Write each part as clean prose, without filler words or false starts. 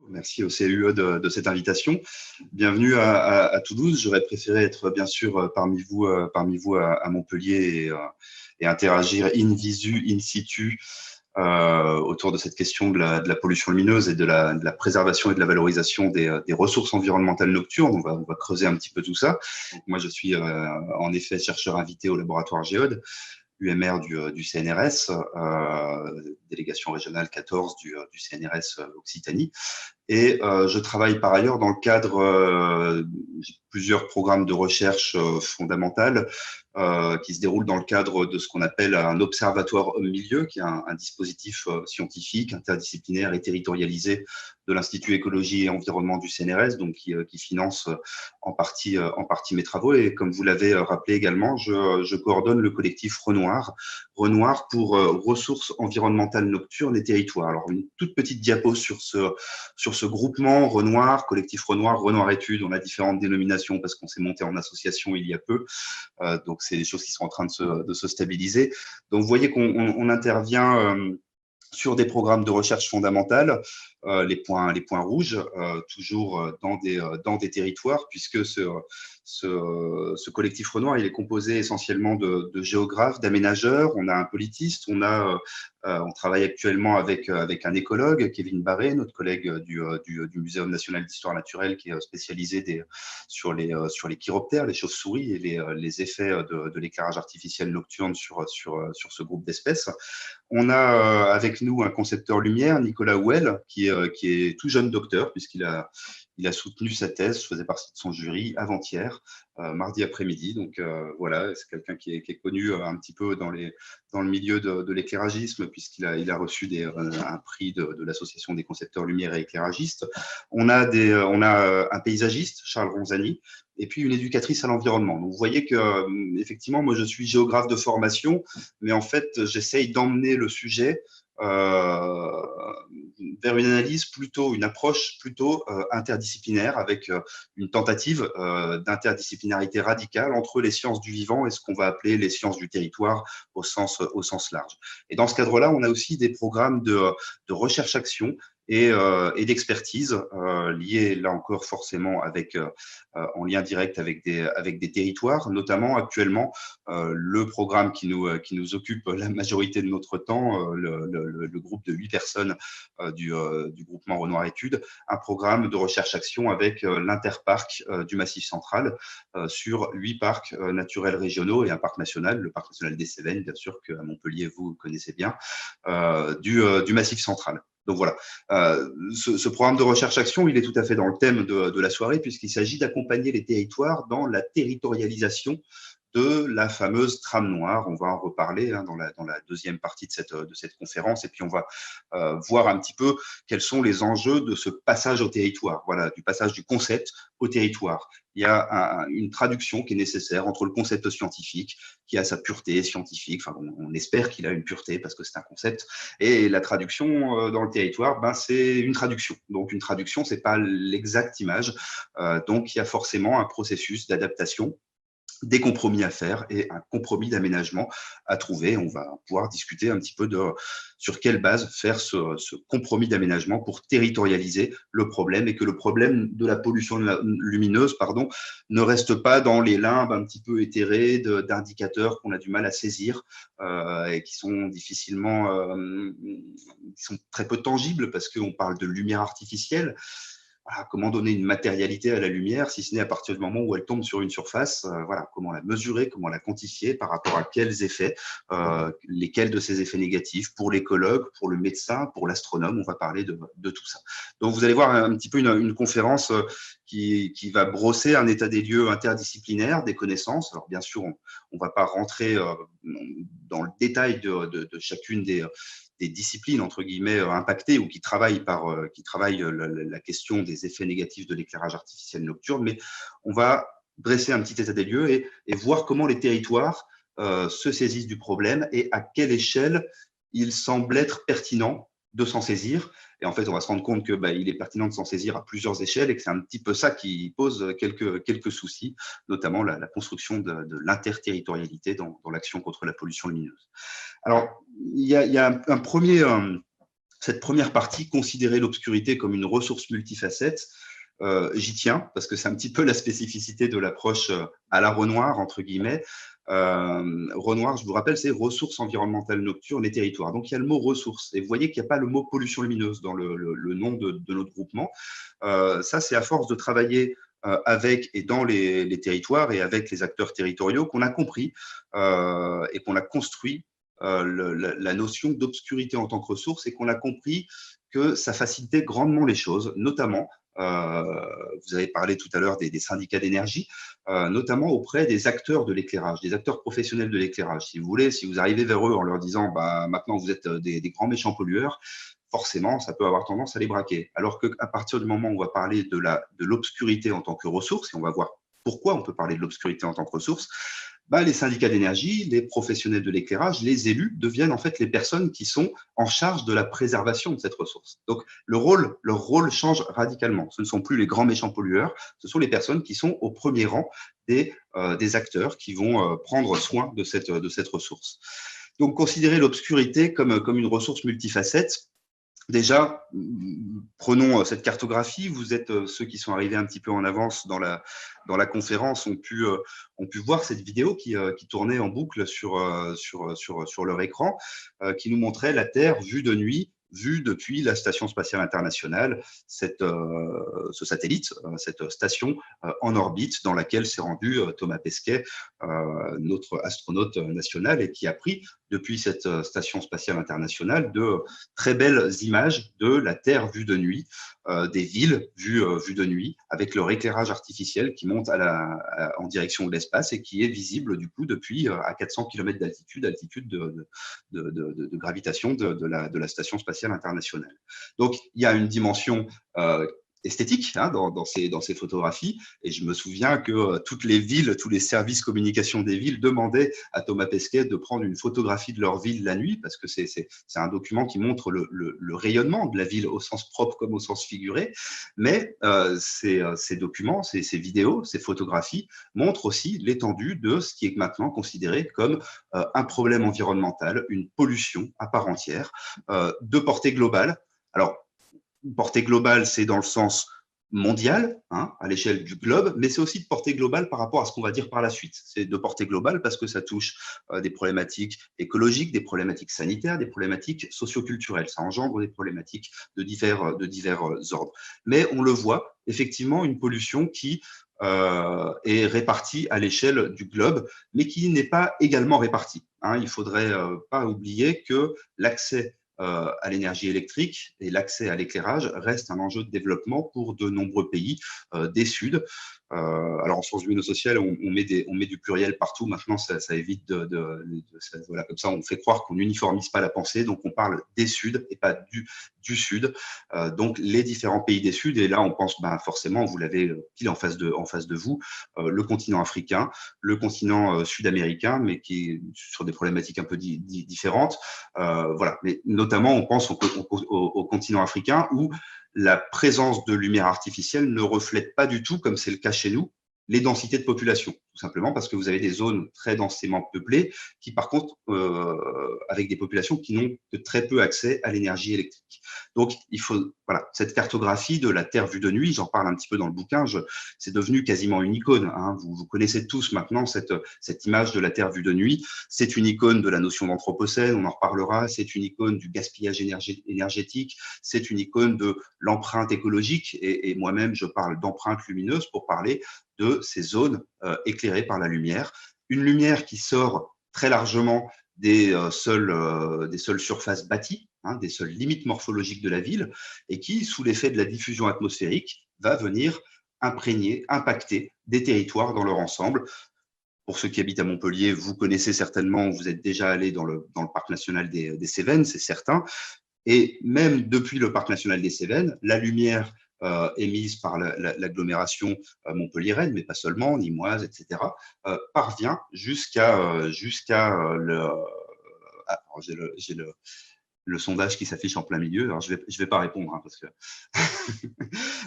Merci au CUE de cette invitation. Bienvenue à Toulouse. J'aurais préféré être bien sûr parmi vous à Montpellier et interagir in visu, in situ autour de cette question de la pollution lumineuse et de la préservation et de la valorisation des ressources environnementales nocturnes. On va creuser un petit peu tout ça. Donc, moi, je suis en effet chercheur invité au laboratoire Géode, UMR du CNRS, délégation régionale 14 du CNRS Occitanie. Et je travaille par ailleurs dans le cadre de plusieurs programmes de recherche fondamentale qui se déroulent dans le cadre de ce qu'on appelle un observatoire homme-milieu, qui est un dispositif scientifique, interdisciplinaire et territorialisé de l'Institut Écologie et Environnement du CNRS, donc qui finance en partie mes travaux. Et comme vous l'avez rappelé également, je coordonne le collectif Renoir pour ressources environnementales nocturnes et territoires. Alors, une toute petite diapo sur ce groupement Renoir, collectif Renoir Études. On a différentes dénominations parce qu'on s'est monté en association il y a peu. Donc, c'est des choses qui sont en train de se stabiliser. Donc, vous voyez qu'on intervient sur des programmes de recherche fondamentale, les points rouges, toujours dans des territoires, puisque ce collectif Renoir, il est composé essentiellement de géographes, d'aménageurs. On a un politiste, on travaille actuellement avec un écologue, Kevin Barré, notre collègue du Muséum national d'histoire naturelle, qui est spécialisé sur les chiroptères, les chauves-souris et les effets de l'éclairage artificiel nocturne sur ce groupe d'espèces. On a avec nous un concepteur lumière, Nicolas Houel, qui est tout jeune docteur, puisqu'il a soutenu sa thèse, je faisais partie de son jury avant-hier, mardi après-midi. Donc voilà, c'est quelqu'un qui est connu un petit peu dans le milieu de l'éclairagisme, puisqu'il a reçu un prix de l'association des concepteurs lumière et éclairagistes. On a un paysagiste, Charles Ronzani, et puis une éducatrice à l'environnement. Donc vous voyez que effectivement, moi je suis géographe de formation, mais en fait j'essaye d'emmener le sujet vers une approche plutôt interdisciplinaire, avec une tentative d'interdisciplinarité radicale entre les sciences du vivant et ce qu'on va appeler les sciences du territoire au sens large. Et dans ce cadre-là, on a aussi des programmes de recherche-action et d'expertise liés là encore forcément en lien direct avec des territoires, notamment actuellement le programme qui nous occupe la majorité de notre temps, le groupe de 8 personnes du groupement Renoir Études, un programme de recherche-action avec l'Interparc du Massif central sur 8 parcs naturels régionaux et un parc national, le parc national des Cévennes, bien sûr, qu'à Montpellier vous connaissez bien, du Massif central. Donc voilà, ce programme de recherche-action, il est tout à fait dans le thème de la soirée, puisqu'il s'agit d'accompagner les territoires dans la territorialisation de la fameuse trame noire. On va en reparler dans la deuxième partie de cette conférence, et puis on va voir un petit peu quels sont les enjeux de ce passage au territoire, voilà, du passage du concept au territoire. Il y a une traduction qui est nécessaire entre le concept scientifique, qui a sa pureté scientifique, enfin on espère qu'il a une pureté parce que c'est un concept, et la traduction dans le territoire, c'est une traduction. Donc une traduction, c'est pas l'exacte image, donc il y a forcément un processus d'adaptation, des compromis à faire et un compromis d'aménagement à trouver. On va pouvoir discuter un petit peu sur quelle base faire ce compromis d'aménagement pour territorialiser le problème, et que le problème de la pollution lumineuse ne reste pas dans les limbes un petit peu éthérés d'indicateurs qu'on a du mal à saisir et qui sont qui sont très peu tangibles, parce qu'on parle de lumière artificielle. Comment donner une matérialité à la lumière, si ce n'est à partir du moment où elle tombe sur une surface, comment la mesurer, comment la quantifier, par rapport à quels effets, lesquels de ces effets négatifs, pour l'écologue, pour le médecin, pour l'astronome. On va parler de tout ça. Donc vous allez voir un petit peu une conférence qui va brosser un état des lieux interdisciplinaire des connaissances. Alors bien sûr, on ne va pas rentrer dans le détail de chacune des disciplines entre guillemets impactées, ou qui travaillent la question des effets négatifs de l'éclairage artificiel nocturne, mais on va dresser un petit état des lieux et voir comment les territoires se saisissent du problème et à quelle échelle il semble être pertinent de s'en saisir. Et en fait, on va se rendre compte que il est pertinent de s'en saisir à plusieurs échelles, et que c'est un petit peu ça qui pose quelques soucis, notamment la construction de l'interterritorialité dans l'action contre la pollution lumineuse. Alors, il y a un premier Cette première partie, considérer l'obscurité comme une ressource multifacette, j'y tiens parce que c'est un petit peu la spécificité de l'approche à la Renoir, entre guillemets. Renoir, je vous rappelle, c'est ressources environnementales nocturnes et territoires. Donc, il y a le mot ressources. Et vous voyez qu'il n'y a pas le mot pollution lumineuse dans le nom de notre groupement. Ça, c'est à force de travailler avec et dans les territoires et avec les acteurs territoriaux qu'on a compris et qu'on a construit la notion d'obscurité en tant que ressource et qu'on a compris que ça facilitait grandement les choses, notamment, vous avez parlé tout à l'heure des syndicats d'énergie, notamment auprès des acteurs de l'éclairage, des acteurs professionnels de l'éclairage. Si vous voulez, si vous arrivez vers eux en leur disant bah, maintenant vous êtes des grands méchants pollueurs, forcément, ça peut avoir tendance à les braquer. Alors qu'à partir du moment où on va parler de l'obscurité en tant que ressource, et on va voir pourquoi on peut parler de l'obscurité en tant que ressource, bah, les syndicats d'énergie, les professionnels de l'éclairage, les élus deviennent en fait les personnes qui sont en charge de la préservation de cette ressource. Donc leur rôle change radicalement. Ce ne sont plus les grands méchants pollueurs, ce sont les personnes qui sont au premier rang des acteurs qui vont prendre soin de cette ressource. Donc considérer l'obscurité comme une ressource multifacette. Déjà, prenons cette cartographie. Vous êtes ceux qui sont arrivés un petit peu en avance dans la conférence ont pu voir cette vidéo qui tournait en boucle sur leur écran, qui nous montrait la Terre vue de nuit, vue depuis la Station spatiale internationale, ce satellite, cette station en orbite dans laquelle s'est rendu Thomas Pesquet, notre astronaute national, et qui a pris depuis cette station spatiale internationale de très belles images de la Terre vue de nuit, des villes vues de nuit, avec leur éclairage artificiel qui monte en direction de l'espace et qui est visible du coup depuis à 400 km d'altitude, de gravitation de la Station spatiale internationale. Donc, il y a une dimension esthétique dans ces photographies. Et je me souviens que toutes les villes, tous les services communication des villes demandaient à Thomas Pesquet de prendre une photographie de leur ville la nuit, parce que c'est un document qui montre le rayonnement de la ville au sens propre comme au sens figuré. Mais ces documents, ces vidéos, ces photographies montrent aussi l'étendue de ce qui est maintenant considéré comme un problème environnemental, une pollution à part entière, de portée globale. Alors, portée globale, c'est dans le sens mondial, à l'échelle du globe, mais c'est aussi de portée globale par rapport à ce qu'on va dire par la suite. C'est de portée globale parce que ça touche des problématiques écologiques, des problématiques sanitaires, des problématiques socioculturelles. Ça engendre des problématiques de divers ordres. Mais on le voit, effectivement, une pollution qui est répartie à l'échelle du globe, mais qui n'est pas également répartie. Il ne faudrait pas oublier que l'accès à l'énergie électrique et l'accès à l'éclairage reste un enjeu de développement pour de nombreux pays des Suds. Alors en sciences humaino-sociales, on met du pluriel partout. Maintenant, ça évite voilà, comme ça, on fait croire qu'on n'uniformise pas la pensée. Donc, on parle des Suds et pas du Sud. Donc, les différents pays des Suds. Et là, on pense forcément, vous l'avez pile en face de vous, le continent africain, le continent sud-américain, mais qui est sur des problématiques un peu différentes. Voilà. Mais notamment, on pense au continent africain où la présence de lumière artificielle ne reflète pas du tout, comme c'est le cas chez nous, les densités de population, tout simplement parce que vous avez des zones très densément peuplées qui, par contre, avec des populations qui n'ont que très peu accès à l'énergie électrique. Donc, il faut, voilà, cette cartographie de la Terre vue de nuit, j'en parle un petit peu dans le bouquin, c'est devenu quasiment une icône. Vous connaissez tous maintenant cette image de la Terre vue de nuit. C'est une icône de la notion d'anthropocène, on en reparlera. C'est une icône du gaspillage énergétique. C'est une icône de l'empreinte écologique. Et moi-même, je parle d'empreinte lumineuse pour parler de ces zones éclairées par la lumière. Une lumière qui sort très largement des seules surfaces bâties, des seules limites morphologiques de la ville, et qui, sous l'effet de la diffusion atmosphérique, va venir imprégner, impacter des territoires dans leur ensemble. Pour ceux qui habitent à Montpellier, vous connaissez certainement, vous êtes déjà allé dans le parc national des Cévennes, c'est certain. Et même depuis le parc national des Cévennes, la lumière émise par l'agglomération montpelliéraine, mais pas seulement, limoise, etc., parvient jusqu'à le… Alors, j'ai le sondage qui s'affiche en plein milieu. Alors, je vais pas répondre parce que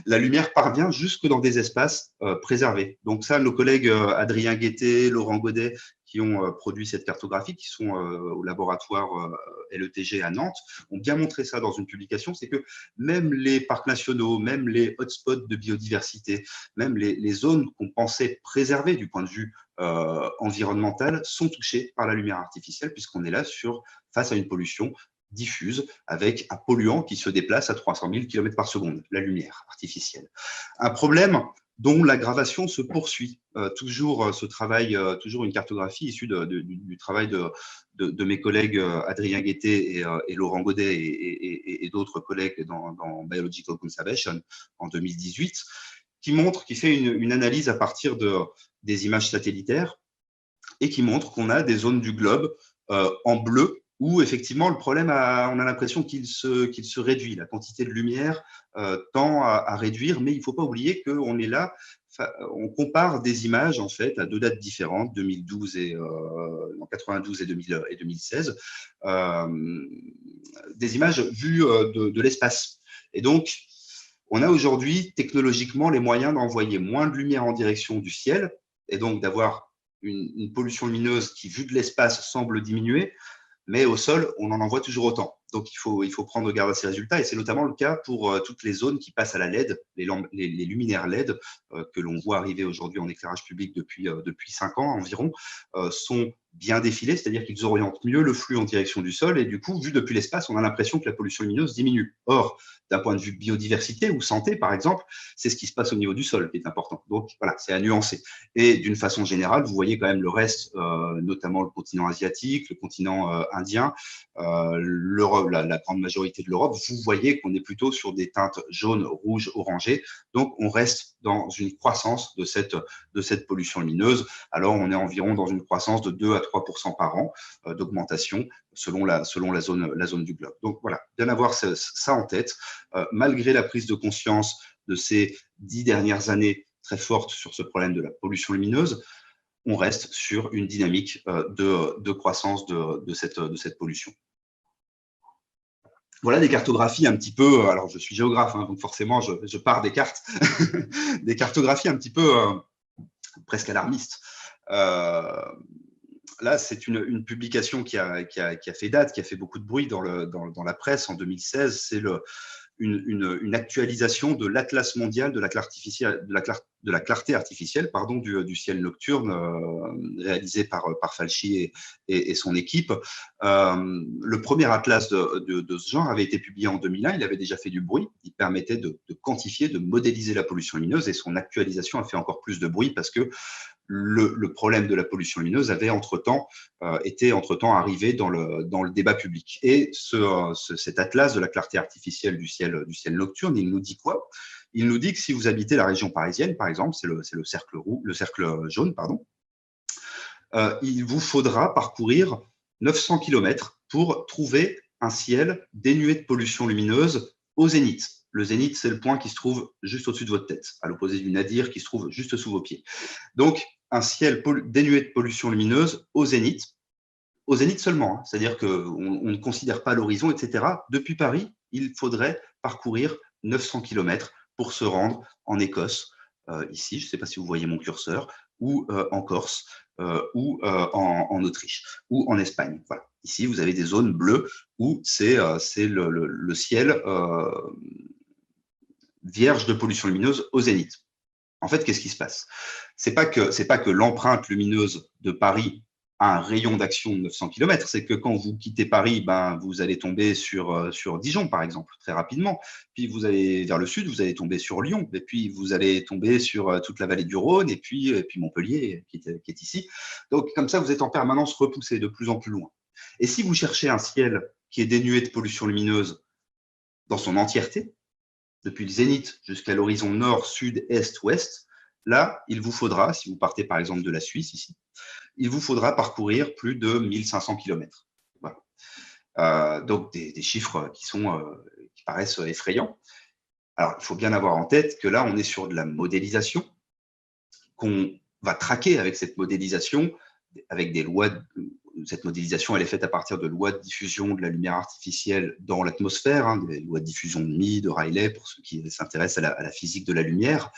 la lumière parvient jusque dans des espaces préservés. Donc ça, nos collègues Adrien Guettet, Laurent Godet, qui ont produit cette cartographie, qui sont au laboratoire LETG à Nantes, ont bien montré ça dans une publication, c'est que même les parcs nationaux, même les hotspots de biodiversité, même les zones qu'on pensait préservées du point de vue environnemental sont touchées par la lumière artificielle, puisqu'on est là face à une pollution diffuse avec un polluant qui se déplace à 300 000 km par seconde, la lumière artificielle. Un problème dont l'aggravation se poursuit. Toujours ce travail, toujours une cartographie issue du travail de mes collègues Adrien Guettet et Laurent Godet et d'autres collègues dans Biological Conservation en 2018, qui fait une analyse à partir des images satellitaires et qui montre qu'on a des zones du globe en bleu où effectivement le problème, on a l'impression qu'il se réduit. La quantité de lumière tend à réduire, mais il ne faut pas oublier qu'on est là, on compare des images en fait à deux dates différentes, 2012 en 92 et 2016, des images vues de l'espace. Et donc, on a aujourd'hui technologiquement les moyens d'envoyer moins de lumière en direction du ciel et donc d'avoir une pollution lumineuse qui, vue de l'espace, semble diminuer, mais au sol, on en envoie toujours autant. Donc, il faut prendre garde à ces résultats. Et c'est notamment le cas pour toutes les zones qui passent à la LED, les luminaires LED que l'on voit arriver aujourd'hui en éclairage public depuis 5 ans environ, sont bien défilés, c'est-à-dire qu'ils orientent mieux le flux en direction du sol. Et du coup, vu depuis l'espace, on a l'impression que la pollution lumineuse diminue. Or, d'un point de vue biodiversité ou santé, par exemple, c'est ce qui se passe au niveau du sol qui est important. Donc, voilà, c'est à nuancer. Et d'une façon générale, vous voyez quand même le reste, notamment le continent asiatique, le continent indien, l'Europe, la grande majorité de l'Europe, vous voyez qu'on est plutôt sur des teintes jaunes, rouges, orangées. Donc, on reste dans une croissance de cette pollution lumineuse. Alors, on est environ dans une croissance de 2 à 3% par an d'augmentation selon la zone du globe. Donc, voilà, bien avoir ça en tête. Malgré la prise de conscience de ces 10 dernières années très forte sur ce problème de la pollution lumineuse, on reste sur une dynamique de croissance de cette pollution. Voilà des cartographies un petit peu, alors je suis géographe, donc forcément je pars des cartes, des cartographies un petit peu presque alarmistes. Là, c'est une publication qui a fait date, qui a fait beaucoup de bruit dans la presse en 2016. C'est une actualisation de l'Atlas mondial de la clarté artificielle du ciel nocturne, réalisé par Falchi et son équipe. Le premier atlas de ce genre avait été publié en 2001. Il avait déjà fait du bruit. Il permettait de quantifier, de modéliser la pollution lumineuse, et son actualisation a fait encore plus de bruit parce que le problème de la pollution lumineuse avait été arrivé dans le débat public. Et cet atlas de la clarté artificielle du ciel nocturne, il nous dit quoi? Il nous dit que si vous habitez la région parisienne, par exemple, c'est le cercle jaune, il vous faudra parcourir 900 km pour trouver un ciel dénué de pollution lumineuse au zénith. Le zénith, c'est le point qui se trouve juste au-dessus de votre tête, à l'opposé du nadir qui se trouve juste sous vos pieds. Donc, un ciel dénué de pollution lumineuse au zénith seulement, hein. C'est-à-dire qu'on ne considère pas l'horizon, etc. Depuis Paris, il faudrait parcourir 900 km pour se rendre en Écosse, ici, je ne sais pas si vous voyez mon curseur, ou en Corse, ou en Autriche, ou en Espagne. Voilà. Ici, vous avez des zones bleues où c'est le ciel vierge de pollution lumineuse au zénith. En fait, qu'est-ce qui se passe? C'est pas que l'empreinte lumineuse de Paris a un rayon d'action de 900 km, c'est que quand vous quittez Paris, vous allez tomber sur Dijon, par exemple, très rapidement. Puis vous allez vers le sud, vous allez tomber sur Lyon, et puis vous allez tomber sur toute la vallée du Rhône, et puis Montpellier, qui est ici. Donc, comme ça, vous êtes en permanence repoussé de plus en plus loin. Et si vous cherchez un ciel qui est dénué de pollution lumineuse dans son entièreté, depuis le zénith jusqu'à l'horizon nord, sud, est, ouest, là, il vous faudra, si vous partez par exemple de la Suisse ici, il vous faudra parcourir plus de 1500 km. Voilà. Donc des chiffres qui paraissent effrayants. Alors, il faut bien avoir en tête que là, on est sur de la modélisation, qu'on va traquer avec cette modélisation, avec des lois. Cette modélisation, elle est faite à partir de lois de diffusion de la lumière artificielle dans l'atmosphère, des lois de diffusion de Mie, de Rayleigh, pour ceux qui s'intéressent à la physique de la lumière.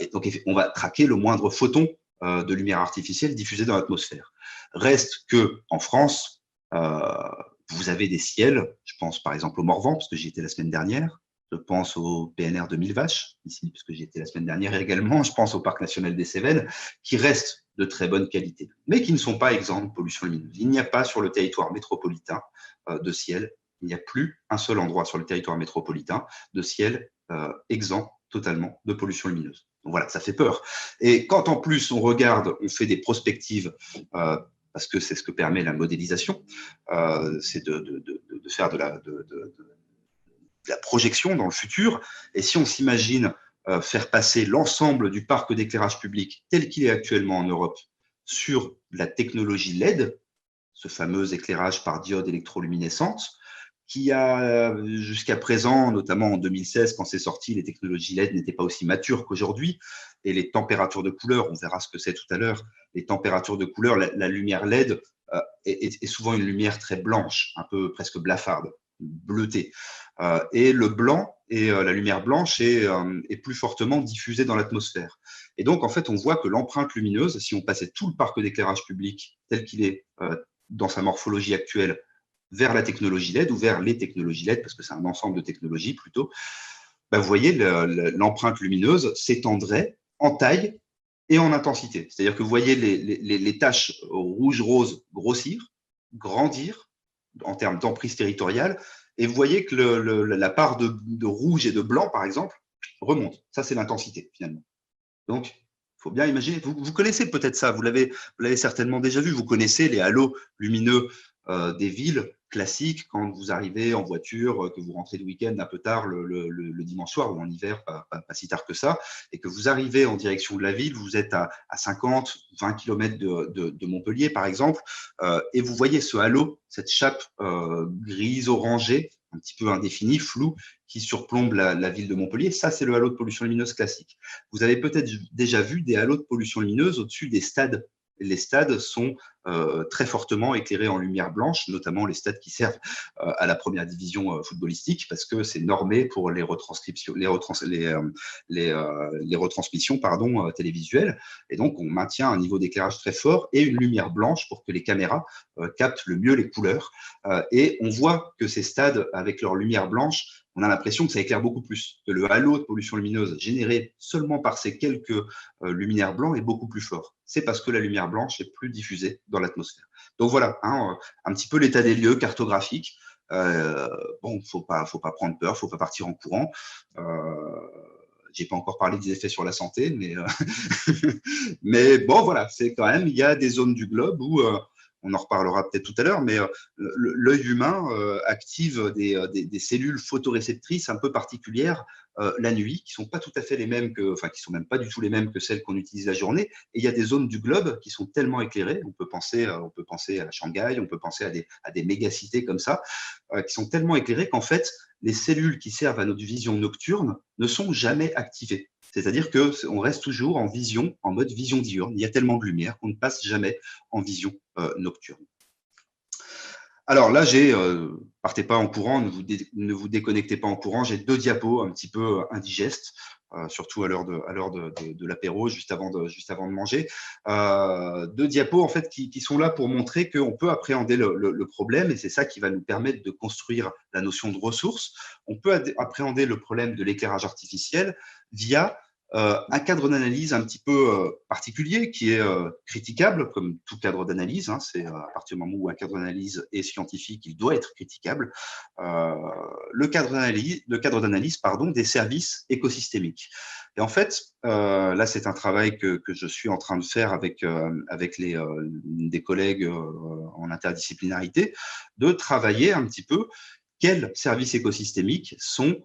Et donc, on va traquer le moindre photon de lumière artificielle diffusée dans l'atmosphère. Reste que en France, vous avez des ciels, je pense par exemple au Morvan, parce que j'y étais la semaine dernière, je pense au PNR de Mille Vaches, ici, parce que j'y étais la semaine dernière également, je pense au Parc national des Cévennes, qui restent de très bonne qualité, mais qui ne sont pas exempts de pollution lumineuse. Il n'y a pas sur le territoire métropolitain de ciel, il n'y a plus un seul endroit sur le territoire métropolitain de ciel exempt totalement de pollution lumineuse. Donc voilà, ça fait peur. Et quand en plus on regarde, on fait des prospectives, parce que c'est ce que permet la modélisation, c'est de faire de la projection dans le futur. Et si on s'imagine faire passer l'ensemble du parc d'éclairage public tel qu'il est actuellement en Europe sur la technologie LED, ce fameux éclairage par diode électroluminescente, qui a jusqu'à présent, notamment en 2016, quand c'est sorti, les technologies LED n'étaient pas aussi matures qu'aujourd'hui. Et les températures de couleur, on verra ce que c'est tout à l'heure, les températures de couleur, la lumière LED est souvent une lumière très blanche, un peu presque blafarde, bleutée. Et le blanc et la lumière blanche est plus fortement diffusée dans l'atmosphère. Et donc, en fait, on voit que l'empreinte lumineuse, si on passait tout le parc d'éclairage public tel qu'il est dans sa morphologie actuelle, vers la technologie LED ou vers les technologies LED, parce que c'est un ensemble de technologies plutôt, vous voyez, l'empreinte lumineuse s'étendrait en taille et en intensité. C'est-à-dire que vous voyez les taches rouge-rose grossir, grandir en termes d'emprise territoriale, et vous voyez que la part de rouge et de blanc, par exemple, remonte. Ça, c'est l'intensité, finalement. Donc, il faut bien imaginer, vous connaissez peut-être ça, vous l'avez certainement déjà vu, vous connaissez les halos lumineux des villes classiques quand vous arrivez en voiture, que vous rentrez le week-end un peu tard le dimanche soir ou en hiver, pas si tard que ça, et que vous arrivez en direction de la ville, vous êtes à 50, 20 km de Montpellier par exemple, et vous voyez ce halo, cette chape grise orangée, un petit peu indéfinie, floue, qui surplombe la ville de Montpellier. Ça, c'est le halo de pollution lumineuse classique. Vous avez peut-être déjà vu des halos de pollution lumineuse au-dessus des stades. Les stades sont très fortement éclairés en lumière blanche, notamment les stades qui servent à la première division footballistique, parce que c'est normé pour les retranscriptions, les retransmissions télévisuelles. Et donc, on maintient un niveau d'éclairage très fort et une lumière blanche pour que les caméras captent le mieux les couleurs. Et on voit que ces stades, avec leur lumière blanche, on a l'impression que ça éclaire beaucoup plus, que le halo de pollution lumineuse généré seulement par ces quelques luminaires blancs est beaucoup plus fort. C'est parce que la lumière blanche est plus diffusée dans l'atmosphère. Donc voilà, un petit peu l'état des lieux cartographique. Bon, faut pas prendre peur, faut pas partir en courant. J'ai pas encore parlé des effets sur la santé, mais bon, voilà, c'est quand même, il y a des zones du globe où on en reparlera peut-être tout à l'heure, mais l'œil humain active des cellules photoréceptrices un peu particulières la nuit, qui sont pas tout à fait les mêmes qui sont même pas du tout les mêmes que celles qu'on utilise la journée. Et il y a des zones du globe qui sont tellement éclairées, on peut penser à Shanghai, on peut penser à des mégacités comme ça, qui sont tellement éclairées qu'en fait, les cellules qui servent à notre vision nocturne ne sont jamais activées. C'est-à-dire qu'on reste toujours en vision, en mode vision diurne. Il y a tellement de lumière qu'on ne passe jamais en vision nocturne. Alors là, partez pas en courant, ne vous déconnectez pas en courant. J'ai 2 diapos un petit peu indigestes, surtout à l'heure de l'apéro, juste avant de manger. 2 diapos en fait qui sont là pour montrer qu'on peut appréhender le problème, et c'est ça qui va nous permettre de construire la notion de ressources. On peut appréhender le problème de l'éclairage artificiel via un cadre d'analyse un petit peu particulier qui est critiquable, comme tout cadre d'analyse. C'est à partir du moment où un cadre d'analyse est scientifique, il doit être critiquable. Le cadre d'analyse des services écosystémiques. Et en fait, là, c'est un travail que je suis en train de faire avec des collègues en interdisciplinarité, de travailler un petit peu quels services écosystémiques sont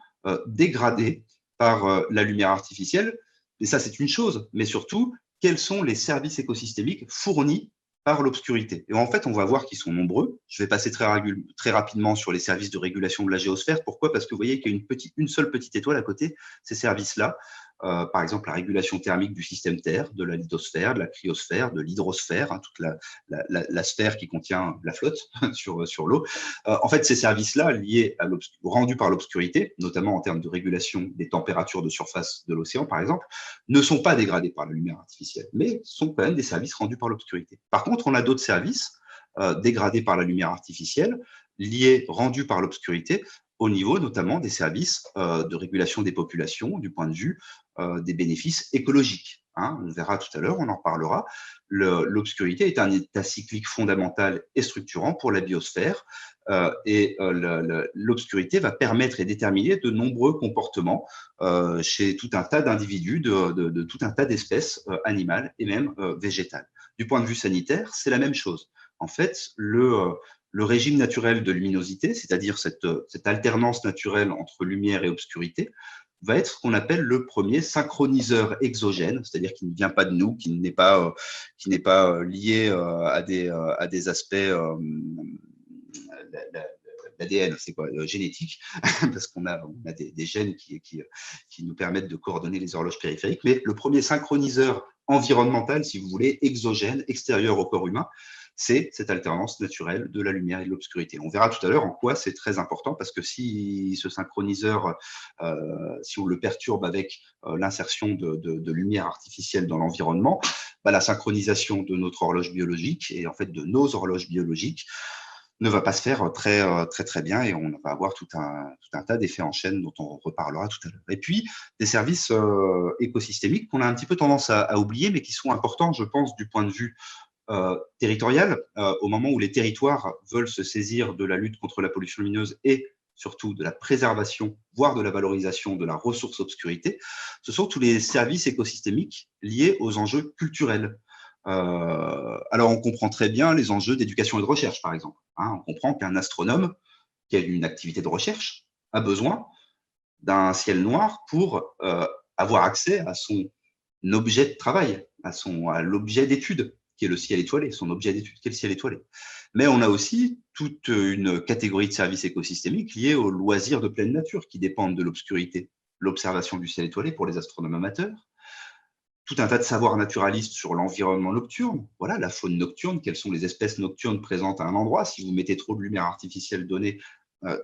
dégradés par la lumière artificielle. Et ça, c'est une chose, mais surtout, quels sont les services écosystémiques fournis par l'obscurité. Et en fait, on va voir qu'ils sont nombreux. Je vais passer très rapidement sur les services de régulation de la géosphère. Pourquoi ? Parce que vous voyez qu'il y a une seule petite étoile à côté, ces services-là. par exemple la régulation thermique du système Terre, de la lithosphère, de la cryosphère, de l'hydrosphère, hein, toute la sphère qui contient la flotte sur l'eau. En fait, ces services-là, liés rendus par l'obscurité, notamment en termes de régulation des températures de surface de l'océan, par exemple, ne sont pas dégradés par la lumière artificielle, mais sont quand même des services rendus par l'obscurité. Par contre, on a d'autres services dégradés par la lumière artificielle, rendus par l'obscurité, au niveau notamment des services de régulation des populations, du point de vue des bénéfices écologiques. Hein, on verra tout à l'heure, on en parlera. L'obscurité est un état cyclique fondamental et structurant pour la biosphère, et l'obscurité va permettre et déterminer de nombreux comportements chez tout un tas d'individus, de tout un tas d'espèces animales et même végétales. Du point de vue sanitaire, c'est la même chose. En fait, le régime naturel de luminosité, c'est-à-dire cette alternance naturelle entre lumière et obscurité, va être ce qu'on appelle le premier synchroniseur exogène, c'est-à-dire qui ne vient pas de nous, qui n'est pas lié à des aspects l'ADN, c'est quoi, génétique, parce qu'on a des gènes qui nous permettent de coordonner les horloges périphériques, mais le premier synchroniseur environnemental, si vous voulez, exogène, extérieur au corps humain, c'est cette alternance naturelle de la lumière et de l'obscurité. On verra tout à l'heure en quoi c'est très important, parce que si ce synchroniseur, si on le perturbe avec l'insertion de lumière artificielle dans l'environnement, la synchronisation de notre horloge biologique et en fait de nos horloges biologiques ne va pas se faire très bien, et on va avoir tout un tas d'effets en chaîne dont on reparlera tout à l'heure. Et puis, des services écosystémiques qu'on a un petit peu tendance à oublier, mais qui sont importants, je pense, du point de vue territorial, au moment où les territoires veulent se saisir de la lutte contre la pollution lumineuse et surtout de la préservation, voire de la valorisation de la ressource obscurité. Ce sont tous les services écosystémiques liés aux enjeux culturels. Alors, on comprend très bien les enjeux d'éducation et de recherche, par exemple. Hein, on comprend qu'un astronome qui a une activité de recherche a besoin d'un ciel noir pour avoir accès à son objet de travail, à l'objet d'étude, qui est le ciel étoilé, son objet d'étude, qui est le ciel étoilé. Mais on a aussi toute une catégorie de services écosystémiques liés aux loisirs de pleine nature qui dépendent de l'obscurité. L'observation du ciel étoilé pour les astronomes amateurs, tout un tas de savoirs naturalistes sur l'environnement nocturne, voilà, la faune nocturne, quelles sont les espèces nocturnes présentes à un endroit. Si vous mettez trop de lumière artificielle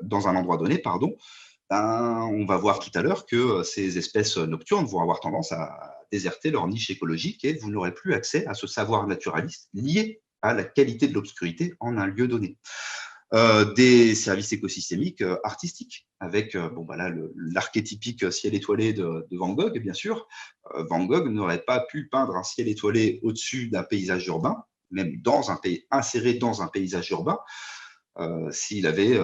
dans un endroit donné, on va voir tout à l'heure que ces espèces nocturnes vont avoir tendance à déserter leur niche écologique, et vous n'aurez plus accès à ce savoir naturaliste lié à la qualité de l'obscurité en un lieu donné. Des services écosystémiques artistiques, avec l'archétypique ciel étoilé de Van Gogh, bien sûr. Van Gogh n'aurait pas pu peindre un ciel étoilé au-dessus d'un paysage urbain, même inséré dans un paysage urbain, s'il avait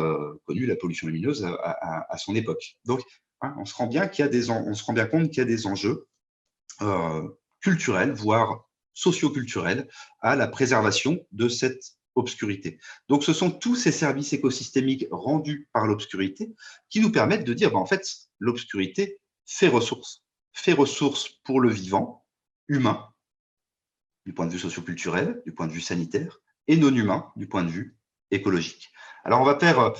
connu la pollution lumineuse à son époque. Donc, hein, on se rend bien compte qu'il y a des enjeux culturels, voire socioculturels, à la préservation de cette obscurité. Donc, ce sont tous ces services écosystémiques rendus par l'obscurité qui nous permettent de dire, en fait, l'obscurité fait ressource pour le vivant, humain, du point de vue socioculturel, du point de vue sanitaire, et non humain, du point de vue écologique. Alors, on va faire,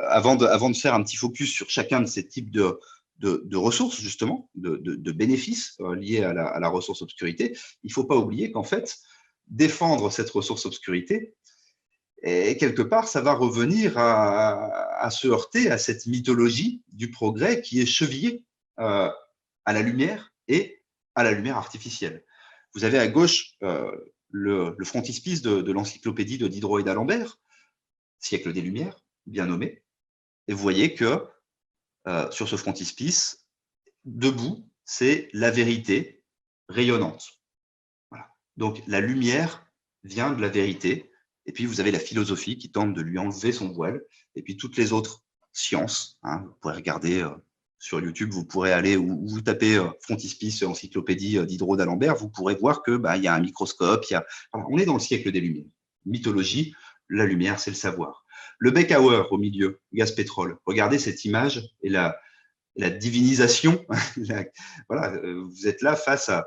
avant de faire un petit focus sur chacun de ces types de ressources, justement, de bénéfices liés à la ressource obscurité, il ne faut pas oublier qu'en fait, défendre cette ressource obscurité, et quelque part, ça va revenir à se heurter à cette mythologie du progrès qui est chevillée à la lumière et à la lumière artificielle. Vous avez à gauche le frontispice de l'encyclopédie de Diderot et d'Alembert, Siècle des Lumières, bien nommé, et vous voyez que sur ce frontispice, debout, c'est la vérité rayonnante. Voilà. Donc la lumière vient de la vérité, et puis vous avez la philosophie qui tente de lui enlever son voile, et puis toutes les autres sciences, hein, vous pourrez regarder sur YouTube, vous pourrez aller, où vous tapez frontispice, encyclopédie Diderot d'Alembert, vous pourrez voir que il y a un microscope, voilà, on est dans le siècle des Lumières. Mythologie, la lumière, c'est le savoir. Le Beckauer au milieu, gaz pétrole. Regardez cette image et la divinisation. Voilà, vous êtes là face à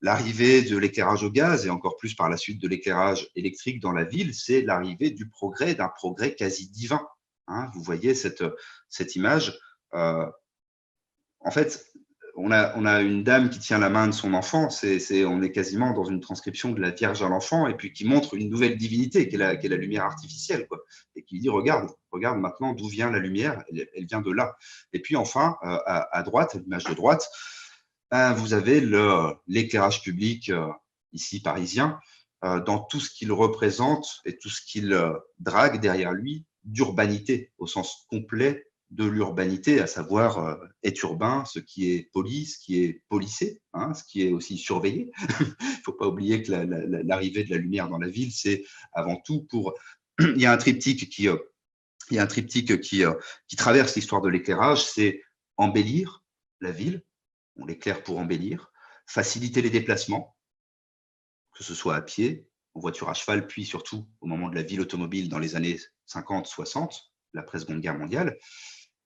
l'arrivée de l'éclairage au gaz, et encore plus par la suite de l'éclairage électrique dans la ville. C'est l'arrivée du progrès, d'un progrès quasi divin. Hein, vous voyez cette image. En fait, on a une dame qui tient la main de son enfant, on est quasiment dans une transcription de la Vierge à l'enfant, et puis qui montre une nouvelle divinité, qui est la lumière artificielle, quoi, et qui dit, regarde maintenant d'où vient la lumière, elle vient de là. Et puis enfin, à droite, à l'image de droite, vous avez l'éclairage public ici parisien, dans tout ce qu'il représente et tout ce qu'il drague derrière lui d'urbanité, au sens complet de l'urbanité, à savoir est urbain, ce qui est poli, ce qui est policé, hein, ce qui est aussi surveillé. Il ne faut pas oublier que l'arrivée de la lumière dans la ville, c'est avant tout pour… Il y a un triptyque qui traverse l'histoire de l'éclairage, c'est embellir la ville, on l'éclaire pour embellir, faciliter les déplacements, que ce soit à pied, en voiture à cheval, puis surtout au moment de la ville automobile dans les années 50-60, l'après-Seconde Guerre mondiale.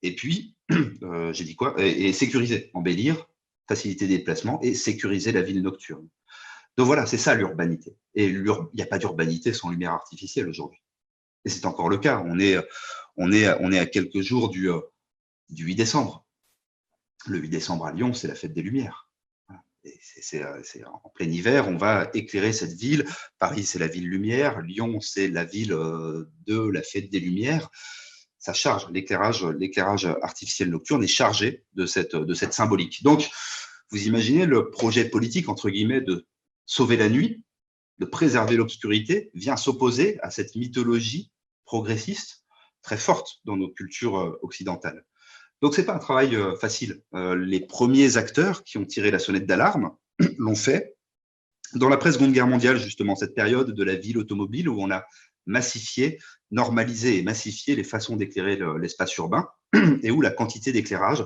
Et puis, j'ai dit quoi? Et sécuriser, embellir, faciliter les déplacements et sécuriser la ville nocturne. Donc voilà, c'est ça l'urbanité. Et il n'y a pas d'urbanité sans lumière artificielle aujourd'hui. Et c'est encore le cas. On est à quelques jours du 8 décembre. Le 8 décembre à Lyon, c'est la fête des Lumières. C'est en plein hiver, on va éclairer cette ville. Paris, c'est la ville lumière. Lyon, c'est la ville de la fête des Lumières. Ça charge, l'éclairage artificiel nocturne est chargé de cette symbolique. Donc, vous imaginez le projet politique, entre guillemets, de sauver la nuit, de préserver l'obscurité, vient s'opposer à cette mythologie progressiste très forte dans nos cultures occidentales. Donc, ce n'est pas un travail facile. Les premiers acteurs qui ont tiré la sonnette d'alarme l'ont fait dans l'après-Seconde Guerre mondiale, justement, cette période de la ville automobile où on a massifié, normalisé et massifié les façons d'éclairer l'espace urbain et où la quantité d'éclairage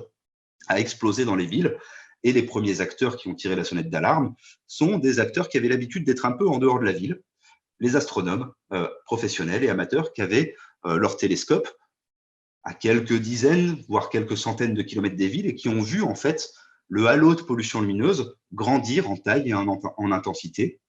a explosé dans les villes. Et les premiers acteurs qui ont tiré la sonnette d'alarme sont des acteurs qui avaient l'habitude d'être un peu en dehors de la ville, les astronomes professionnels et amateurs qui avaient leur télescope à quelques dizaines, voire quelques centaines de kilomètres des villes et qui ont vu en fait le halo de pollution lumineuse grandir en taille et en intensité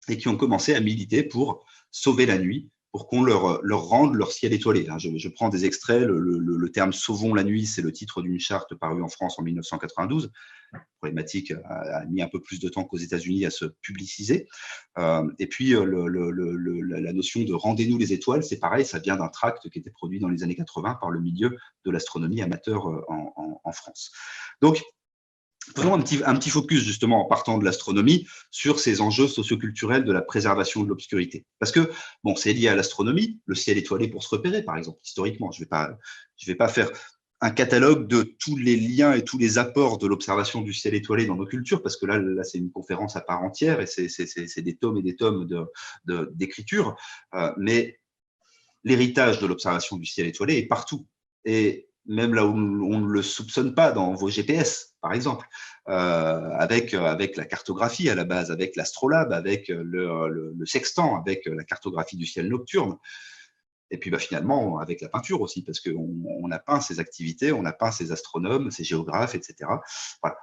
et qui ont commencé à militer pour sauver la nuit, pour qu'on leur rende leur ciel étoilé. Je prends des extraits, le terme « Sauvons la nuit », c'est le titre d'une charte parue en France en 1992. La problématique a mis un peu plus de temps qu'aux États-Unis à se publiciser. Et puis, la notion de « rendez-nous les étoiles », c'est pareil, ça vient d'un tract qui était produit dans les années 80 par le milieu de l'astronomie amateur en France. Donc, faisons un petit focus justement en partant de l'astronomie sur ces enjeux socioculturels de la préservation de l'obscurité. Parce que, bon, c'est lié à l'astronomie, le ciel étoilé pour se repérer, par exemple, historiquement. Je vais pas faire un catalogue de tous les liens et tous les apports de l'observation du ciel étoilé dans nos cultures, parce que là c'est une conférence à part entière et c'est des tomes et des tomes d'écriture. Mais l'héritage de l'observation du ciel étoilé est partout. Et même là où on ne le soupçonne pas, dans vos GPS, par exemple, avec la cartographie à la base, avec l'astrolabe, avec le sextant, avec la cartographie du ciel nocturne. Et puis finalement, avec la peinture aussi, parce qu'on a peint ces activités, on a peint ces astronomes, ces géographes, etc. Voilà.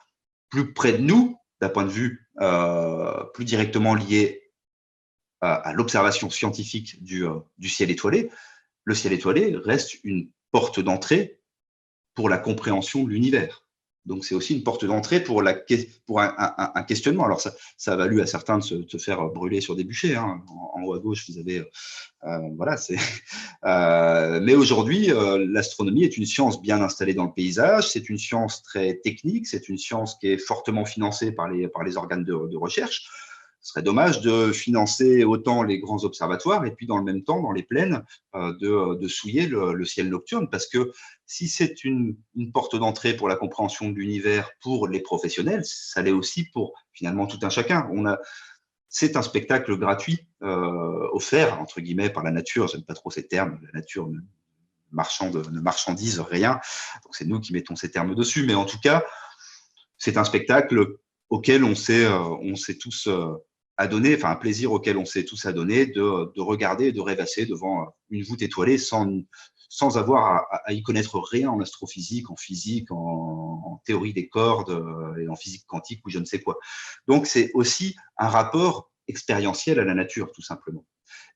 Plus près de nous, d'un point de vue plus directement lié à l'observation scientifique du ciel étoilé, le ciel étoilé reste une porte d'entrée pour la compréhension de l'univers. Donc, c'est aussi une porte d'entrée pour un questionnement. Alors, ça a valu à certains de se faire brûler sur des bûchers. Hein. En haut à gauche, vous avez… voilà, mais aujourd'hui, l'astronomie est une science bien installée dans le paysage. C'est une science très technique. C'est une science qui est fortement financée par les organes de recherche. Ce serait dommage de financer autant les grands observatoires et puis dans le même temps, dans les plaines, de souiller le ciel nocturne, parce que si c'est une porte d'entrée pour la compréhension de l'univers pour les professionnels, ça l'est aussi pour finalement tout un chacun. C'est un spectacle gratuit offert, entre guillemets, par la nature. J'aime pas trop ces termes. La nature ne marchandise rien. Donc c'est nous qui mettons ces termes dessus. Mais en tout cas, c'est un spectacle auquel on s'est tous adonné, enfin un plaisir auquel on s'est tous adonné de regarder et de rêvasser devant une voûte étoilée sans avoir à y connaître rien en astrophysique, en physique, en théorie des cordes et en physique quantique ou je ne sais quoi. Donc c'est aussi un rapport expérientiel à la nature, tout simplement.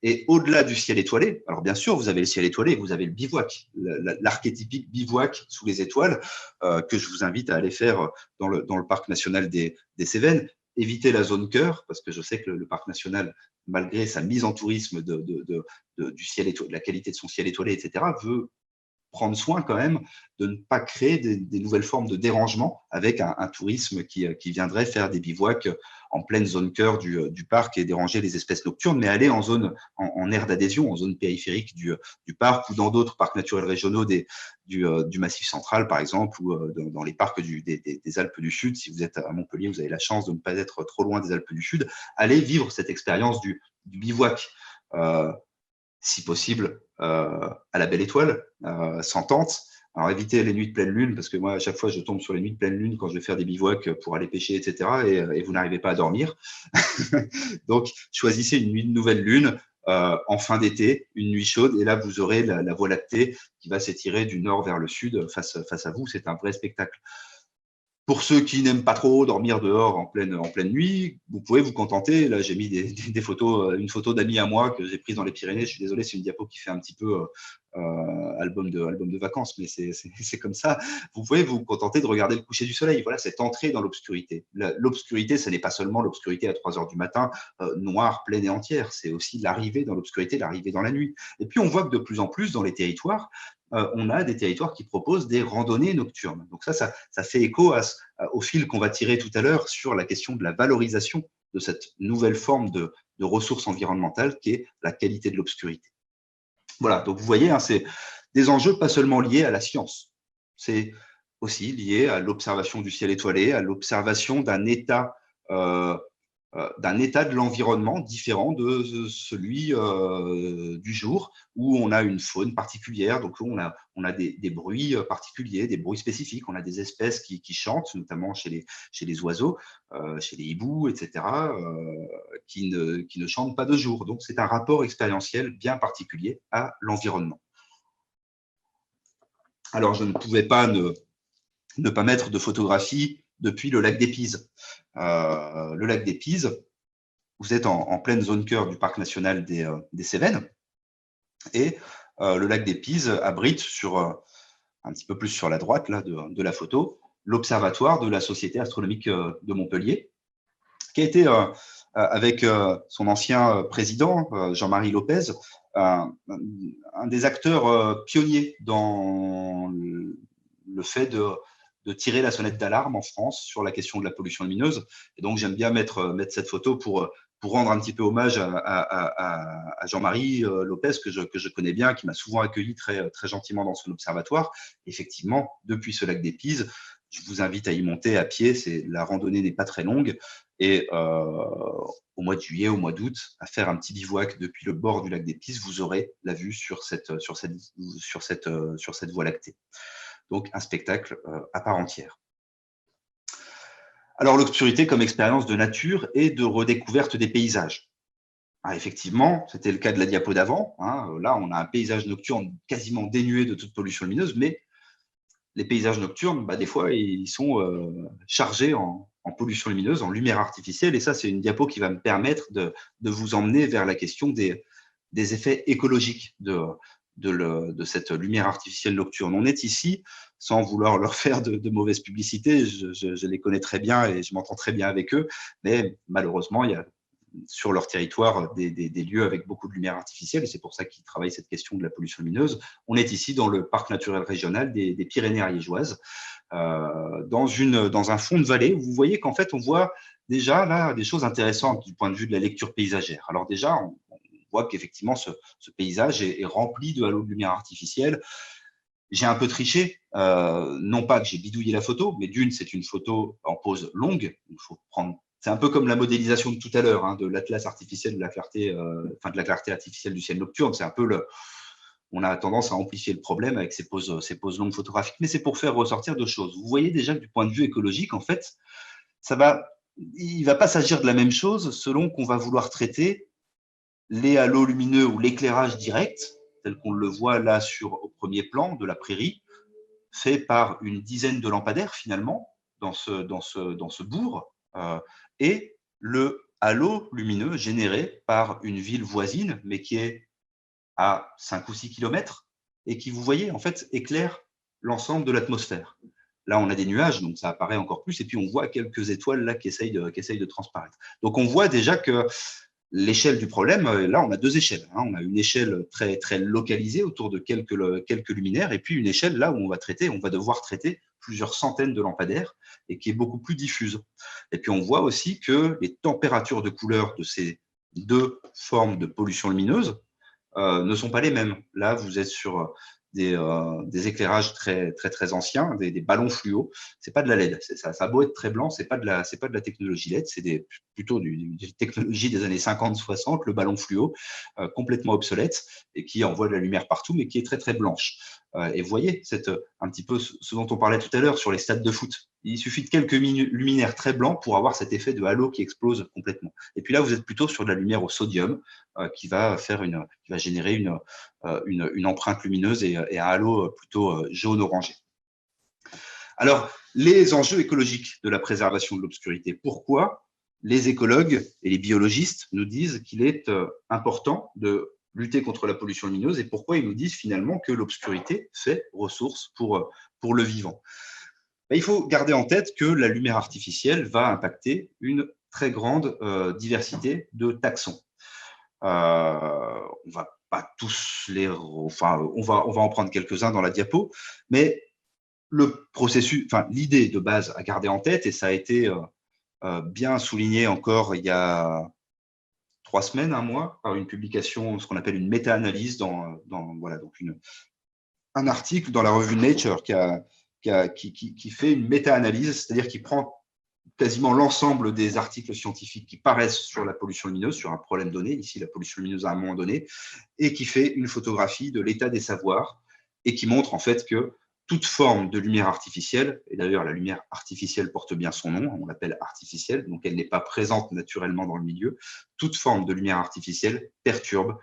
Et au-delà du ciel étoilé, alors bien sûr, vous avez le ciel étoilé, vous avez le bivouac, l'archétypique bivouac sous les étoiles, que je vous invite à aller faire dans le parc national des Cévennes. Évitez la zone cœur, parce que je sais que le parc national, malgré sa mise en tourisme du ciel étoilé, de la qualité de son ciel étoilé, etc., veut prendre soin quand même de ne pas créer des nouvelles formes de dérangement avec un tourisme qui viendrait faire des bivouacs en pleine zone cœur du parc et déranger les espèces nocturnes, mais aller en zone, en aire d'adhésion, en zone périphérique du parc ou dans d'autres parcs naturels régionaux du Massif central, par exemple, ou dans les parcs des Alpes du Sud. Si vous êtes à Montpellier, vous avez la chance de ne pas être trop loin des Alpes du Sud. Allez vivre cette expérience du bivouac. Si possible, à la belle étoile, sans tente. Alors, évitez les nuits de pleine lune, parce que moi, à chaque fois, je tombe sur les nuits de pleine lune quand je vais faire des bivouacs pour aller pêcher, etc. Et vous n'arrivez pas à dormir. Donc, choisissez une nuit de nouvelle lune en fin d'été, une nuit chaude, et là, vous aurez la Voie lactée qui va s'étirer du nord vers le sud face à vous. C'est un vrai spectacle. Pour ceux qui n'aiment pas trop dormir dehors en pleine nuit, vous pouvez vous contenter. Là, j'ai mis des photos, une photo d'amis à moi que j'ai prise dans les Pyrénées. Je suis désolé, c'est une diapo qui fait un petit peu album de vacances, mais c'est comme ça. Vous pouvez vous contenter de regarder le coucher du soleil. Voilà, cette entrée dans l'obscurité. L'obscurité, ce n'est pas seulement l'obscurité à 3 heures du matin, noire, pleine et entière. C'est aussi l'arrivée dans l'obscurité, l'arrivée dans la nuit. Et puis, on voit que de plus en plus dans les territoires, on a des territoires qui proposent des randonnées nocturnes. Donc ça fait écho au fil qu'on va tirer tout à l'heure sur la question de la valorisation de cette nouvelle forme de ressources environnementales qui est la qualité de l'obscurité. Voilà, donc vous voyez, c'est des enjeux pas seulement liés à la science, c'est aussi lié à l'observation du ciel étoilé, à l'observation d'un état de l'environnement différent de celui du jour, où on a une faune particulière, donc où on a des bruits particuliers, des bruits spécifiques, on a des espèces qui chantent, notamment chez les oiseaux, chez les hiboux, etc., qui ne chantent pas de jour. Donc c'est un rapport expérientiel bien particulier à l'environnement. Alors je ne pouvais pas ne pas mettre de photographie depuis le lac des Pises. Le lac des Pises, vous êtes en pleine zone cœur du parc national des Cévennes, et le lac des Pises abrite un petit peu plus sur la droite là, de la photo, l'observatoire de la Société astronomique de Montpellier, qui a été, avec son ancien président, Jean-Marie Lopez, un des acteurs pionniers dans le fait de tirer la sonnette d'alarme en France sur la question de la pollution lumineuse. Et donc, j'aime bien mettre cette photo pour rendre un petit peu hommage à Jean-Marie Lopez, que je connais bien, qui m'a souvent accueilli très, très gentiment dans son observatoire. Effectivement, depuis ce lac des Pises, je vous invite à y monter à pied. La randonnée n'est pas très longue. Et au mois de juillet, au mois d'août, à faire un petit bivouac depuis le bord du lac des Pises, vous aurez la vue sur cette Voie lactée. Donc, un spectacle à part entière. Alors, l'obscurité comme expérience de nature et de redécouverte des paysages. Ah, effectivement, c'était le cas de la diapo d'avant. Là, on a un paysage nocturne quasiment dénué de toute pollution lumineuse, mais les paysages nocturnes, des fois, ils sont chargés en pollution lumineuse, en lumière artificielle. Et ça, c'est une diapo qui va me permettre de vous emmener vers la question des effets écologiques de cette lumière artificielle nocturne. On est ici, sans vouloir leur faire de mauvaise publicité, je les connais très bien et je m'entends très bien avec eux, mais malheureusement, il y a sur leur territoire des lieux avec beaucoup de lumière artificielle, et c'est pour ça qu'ils travaillent cette question de la pollution lumineuse. On est ici dans le parc naturel régional des Pyrénées ariégeoises, dans un fond de vallée, où vous voyez qu'en fait, on voit déjà là des choses intéressantes du point de vue de la lecture paysagère. Alors déjà, on voit qu'effectivement, ce paysage est rempli de halos de lumière artificielle. J'ai un peu triché, non pas que j'ai bidouillé la photo, mais d'une, c'est une photo en pose longue. Il faut prendre. C'est un peu comme la modélisation de tout à l'heure, de l'atlas artificiel de la clarté, de la clarté artificielle du ciel nocturne. C'est un peu on a tendance à amplifier le problème avec ces poses longues photographiques, mais c'est pour faire ressortir deux choses. Vous voyez déjà que du point de vue écologique, en fait, il ne va pas s'agir de la même chose selon qu'on va vouloir traiter les halos lumineux ou l'éclairage direct, tel qu'on le voit là au premier plan de la prairie, fait par une dizaine de lampadaires finalement dans ce bourg, et halo lumineux généré par une ville voisine, mais qui est à 5 ou 6 kilomètres et qui, vous voyez, en fait, éclaire l'ensemble de l'atmosphère. Là, on a des nuages, donc ça apparaît encore plus, et puis on voit quelques étoiles là qui essayent de transparaître. Donc on voit déjà que l'échelle du problème, là, on a deux échelles. Hein. On a une échelle très, très localisée autour de quelques luminaires, et puis une échelle là où on va devoir traiter plusieurs centaines de lampadaires et qui est beaucoup plus diffuse. Et puis on voit aussi que les températures de couleur de ces deux formes de pollution lumineuse ne sont pas les mêmes. Là, vous êtes sur des éclairages très, très, très anciens, des ballons fluo. C'est pas de la LED. Ça a beau être très blanc, c'est pas de la technologie LED, c'est plutôt des technologies des années 50-60, le ballon fluo, complètement obsolète et qui envoie de la lumière partout, mais qui est très, très blanche. Et vous voyez, un petit peu ce dont on parlait tout à l'heure sur les stades de foot. Il suffit de quelques luminaires très blancs pour avoir cet effet de halo qui explose complètement. Et puis là, vous êtes plutôt sur de la lumière au sodium qui va générer une empreinte lumineuse et un halo plutôt jaune-orangé. Alors, les enjeux écologiques de la préservation de l'obscurité. Pourquoi les écologues et les biologistes nous disent qu'il est important de lutter contre la pollution lumineuse et pourquoi ils nous disent finalement que l'obscurité fait ressource pour le vivant? Il faut garder en tête que la lumière artificielle va impacter une très grande diversité de taxons. On va pas tous on va en prendre quelques-uns dans la diapo, mais le processus, l'idée de base à garder en tête, et ça a été bien souligné encore il y a 3 semaines, un mois, par une publication, ce qu'on appelle une méta-analyse un article dans la revue Nature qui fait une méta-analyse, c'est-à-dire qui prend quasiment l'ensemble des articles scientifiques qui paraissent sur la pollution lumineuse, sur un problème donné, ici la pollution lumineuse à un moment donné, et qui fait une photographie de l'état des savoirs et qui montre en fait que toute forme de lumière artificielle, et d'ailleurs la lumière artificielle porte bien son nom, on l'appelle artificielle, donc elle n'est pas présente naturellement dans le milieu, toute forme de lumière artificielle perturbe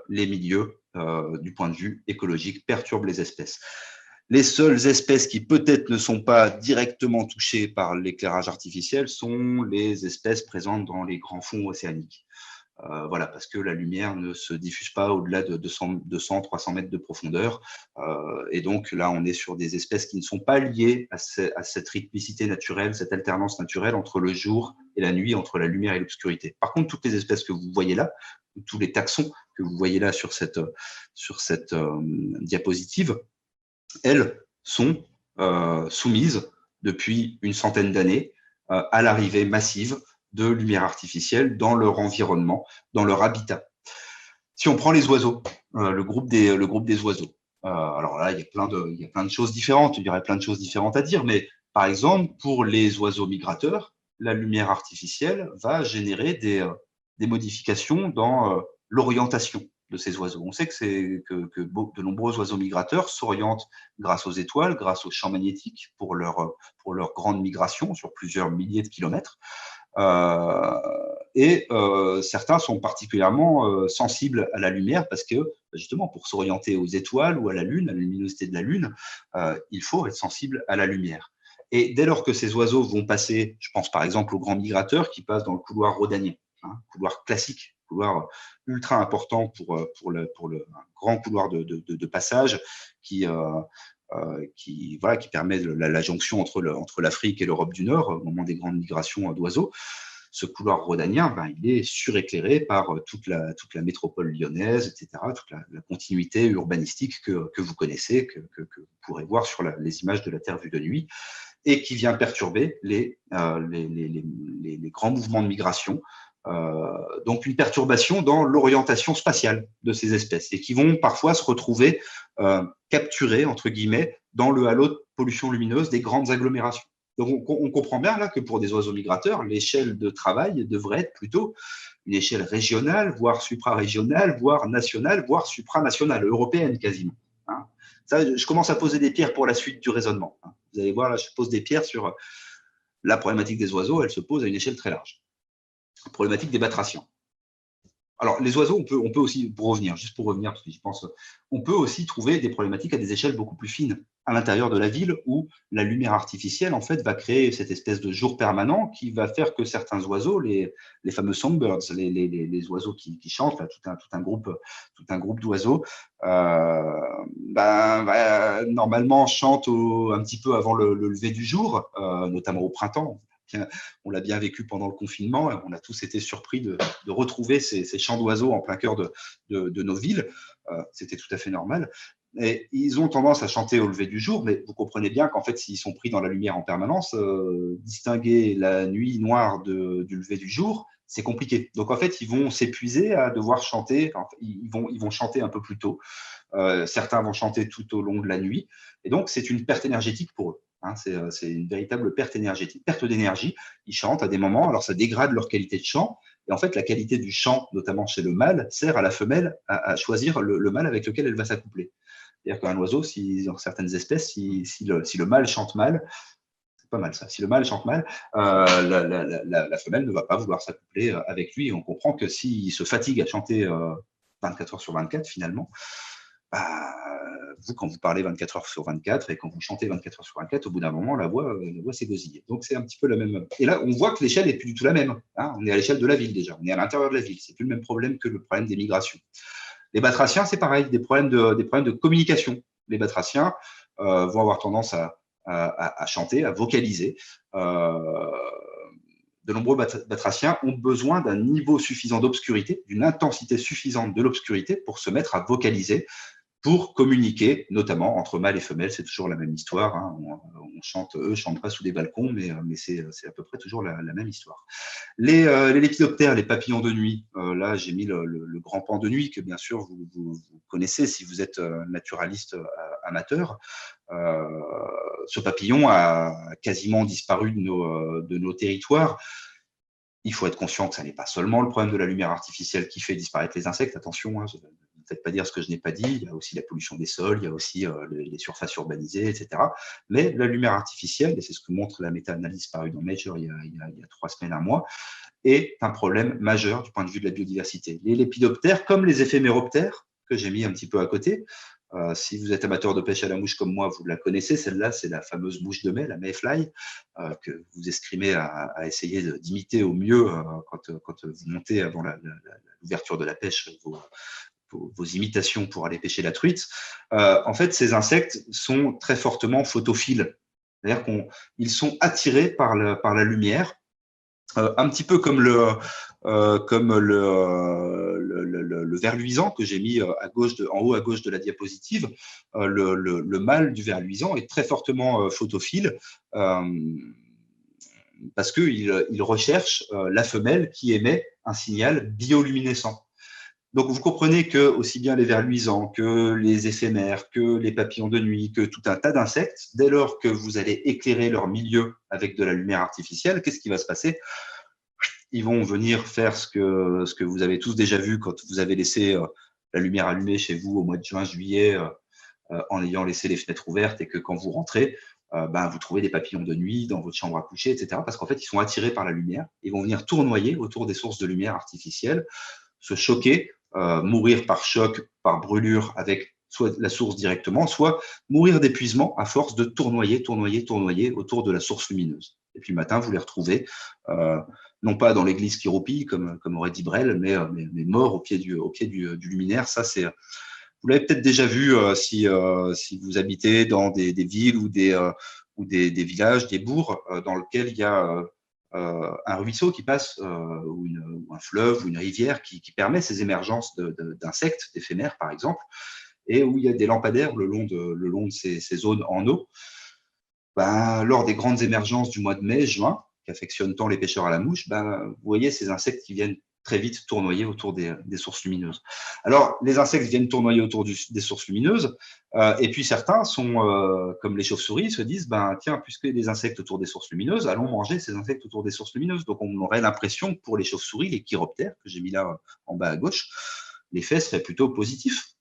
les milieux du point de vue écologique, perturbe les espèces. Les seules espèces qui peut-être ne sont pas directement touchées par l'éclairage artificiel sont les espèces présentes dans les grands fonds océaniques. Voilà, parce que la lumière ne se diffuse pas au-delà de 200-300 mètres de profondeur. Et donc là, on est sur des espèces qui ne sont pas liées à cette rythmicité naturelle, cette alternance naturelle entre le jour et la nuit, entre la lumière et l'obscurité. Par contre, toutes les espèces que vous voyez là, tous les taxons que vous voyez là sur cette diapositive, elles sont soumises depuis une centaine d'années à l'arrivée massive de lumière artificielle dans leur environnement, dans leur habitat. Si on prend les oiseaux, le groupe des oiseaux, alors là, il y a plein de choses différentes, il y aurait plein de choses différentes à dire, mais par exemple, pour les oiseaux migrateurs, la lumière artificielle va générer des modifications dans l'orientation de ces oiseaux. On sait que de nombreux oiseaux migrateurs s'orientent grâce aux étoiles, grâce aux champs magnétiques pour leur grande migration sur plusieurs milliers de kilomètres. Certains sont particulièrement sensibles à la lumière parce que, justement, pour s'orienter aux étoiles ou à la Lune, à la luminosité de la Lune, il faut être sensible à la lumière. Et dès lors que ces oiseaux vont passer, je pense par exemple aux grands migrateurs qui passent dans le couloir rhodanien, couloir classique, couloir ultra important pour un grand couloir de passage qui permet la jonction entre l'Afrique et l'Europe du Nord au moment des grandes migrations d'oiseaux. Ce couloir rhodanien, il est suréclairé par toute la métropole lyonnaise, etc., toute la continuité urbanistique que vous connaissez, que vous pourrez voir sur les images de la Terre vue de nuit, et qui vient perturber les grands mouvements de migration. Donc une perturbation dans l'orientation spatiale de ces espèces et qui vont parfois se retrouver capturées, entre guillemets, dans le halo de pollution lumineuse des grandes agglomérations. Donc on comprend bien là que pour des oiseaux migrateurs, l'échelle de travail devrait être plutôt une échelle régionale, voire suprarégionale, voire nationale, voire supranationale, européenne quasiment. Hein. Ça, je commence à poser des pierres pour la suite du raisonnement. Hein. Vous allez voir, là, je pose des pierres sur la problématique des oiseaux, elle se pose à une échelle très large. Problématique des batraciens. Alors, les oiseaux, on peut aussi, pour revenir, juste pour revenir, parce que j'y pense, on peut aussi trouver des problématiques à des échelles beaucoup plus fines à l'intérieur de la ville où la lumière artificielle, en fait, va créer cette espèce de jour permanent qui va faire que certains oiseaux, les fameux songbirds, les oiseaux qui chantent, là, tout un groupe d'oiseaux, normalement chantent un petit peu avant le lever du jour, notamment au printemps. On l'a bien vécu pendant le confinement. On a tous été surpris de retrouver ces chants d'oiseaux en plein cœur de nos villes. C'était tout à fait normal. Et ils ont tendance à chanter au lever du jour, mais vous comprenez bien qu'en fait, s'ils sont pris dans la lumière en permanence, distinguer la nuit noire du lever du jour, c'est compliqué. Donc en fait, ils vont s'épuiser à devoir chanter. Enfin, ils vont chanter un peu plus tôt. Certains vont chanter tout au long de la nuit. Et donc, c'est une perte énergétique pour eux. Hein, c'est une véritable perte énergétique, perte d'énergie. Ils chantent à des moments, alors ça dégrade leur qualité de chant. Et en fait, la qualité du chant, notamment chez le mâle, sert à la femelle à choisir le mâle avec lequel elle va s'accoupler. C'est-à-dire qu'un oiseau, dans certaines espèces, si le mâle chante mal, c'est pas mal ça. Si le mâle chante mal, la femelle ne va pas vouloir s'accoupler avec lui. Et on comprend que s'il se fatigue à chanter 24 heures sur 24, finalement, bah, vous, quand vous parlez 24 heures sur 24 et quand vous chantez 24 heures sur 24, au bout d'un moment, la voix s'est gosillée. Donc, c'est un petit peu la même. Et là, on voit que l'échelle n'est plus du tout la même. Hein. On est à l'échelle de la ville déjà. On est à l'intérieur de la ville. C'est plus le même problème que le problème des migrations. Les batraciens, c'est pareil, des problèmes de communication. Les batraciens vont avoir tendance à chanter, à vocaliser. De nombreux batraciens ont besoin d'un niveau suffisant d'obscurité, d'une intensité suffisante de l'obscurité pour se mettre à vocaliser, pour communiquer, notamment entre mâles et femelles. C'est toujours la même histoire. Hein. Eux chantent pas sous des balcons, mais c'est à peu près toujours la même histoire. Les lépidoptères, les papillons de nuit, là j'ai mis le grand pan de nuit que bien sûr vous connaissez si vous êtes naturaliste amateur. Ce papillon a quasiment disparu de nos territoires. Il faut être conscient que ça n'est pas seulement le problème de la lumière artificielle qui fait disparaître les insectes. Attention, hein, ne faites pas dire ce que je n'ai pas dit. Il y a aussi la pollution des sols, il y a aussi les surfaces urbanisées, etc. Mais la lumière artificielle, et c'est ce que montre la méta-analyse parue dans Nature il y a 3 semaines, un mois, est un problème majeur du point de vue de la biodiversité. Les lépidoptères, comme les éphéméroptères, que j'ai mis un petit peu à côté, si vous êtes amateur de pêche à la mouche comme moi, vous la connaissez, celle-là, c'est la fameuse mouche de mai, la mayfly, que vous escrimez à essayer d'imiter au mieux quand vous montez avant l'ouverture de la pêche vos imitations pour aller pêcher la truite. En fait, ces insectes sont très fortement photophiles. C'est-à-dire qu'ils sont attirés par la lumière, un petit peu comme le ver luisant que j'ai mis en haut à gauche de la diapositive. Le mâle du ver luisant est très fortement photophile parce qu'il recherche la femelle qui émet un signal bioluminescent. Donc, vous comprenez que aussi bien les vers luisants que les éphémères, que les papillons de nuit, que tout un tas d'insectes, dès lors que vous allez éclairer leur milieu avec de la lumière artificielle, qu'est-ce qui va se passer? Ils vont venir faire ce que vous avez tous déjà vu quand vous avez laissé la lumière allumée chez vous au mois de juin, juillet, en ayant laissé les fenêtres ouvertes et que quand vous rentrez, vous trouvez des papillons de nuit dans votre chambre à coucher, etc. Parce qu'en fait, ils sont attirés par la lumière. Ils vont venir tournoyer autour des sources de lumière artificielle, se choquer, mourir par choc, par brûlure avec soit la source directement, soit mourir d'épuisement à force de tournoyer autour de la source lumineuse. Et puis le matin, vous les retrouvez, non pas dans l'église qui roupille, comme aurait dit Brel, mais morts au pied du luminaire. Ça, c'est, vous l'avez peut-être déjà vu si vous habitez dans des villes ou des villages, des bourgs, dans lesquels il y a un ruisseau qui passe, ou un fleuve ou une rivière qui permet ces émergences d'insectes, d'éphémères par exemple, et où il y a des lampadaires le long de ces zones en eau. Lors des grandes émergences du mois de mai, juin, qu'affectionnent tant les pêcheurs à la mouche, vous voyez ces insectes qui viennent très vite tournoyer autour des sources lumineuses. Alors, les insectes viennent tournoyer autour des sources lumineuses, et puis certains sont, comme les chauves-souris, se disent, tiens, puisqu'il y a des insectes autour des sources lumineuses, allons manger ces insectes autour des sources lumineuses. Donc, on aurait l'impression que pour les chauves-souris, les chiroptères, que j'ai mis là en bas à gauche, l'effet serait plutôt positif.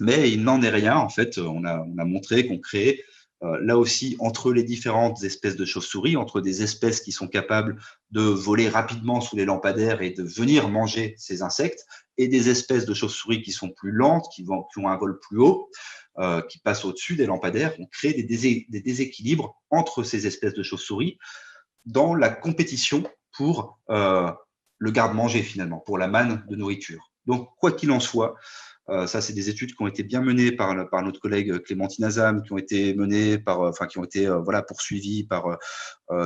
Mais il n'en est rien. En fait, on a montré qu'on créait là aussi, entre les différentes espèces de chauves-souris, entre des espèces qui sont capables de voler rapidement sous les lampadaires et de venir manger ces insectes, et des espèces de chauves-souris qui sont plus lentes, qui ont un vol plus haut, qui passent au-dessus des lampadaires. On crée des déséquilibres entre ces espèces de chauves-souris dans la compétition pour le garde-manger, finalement, pour la manne de nourriture. Donc, quoi qu'il en soit, ça, c'est des études qui ont été bien menées par notre collègue Clémentine Azam, qui ont été menées qui ont été poursuivies par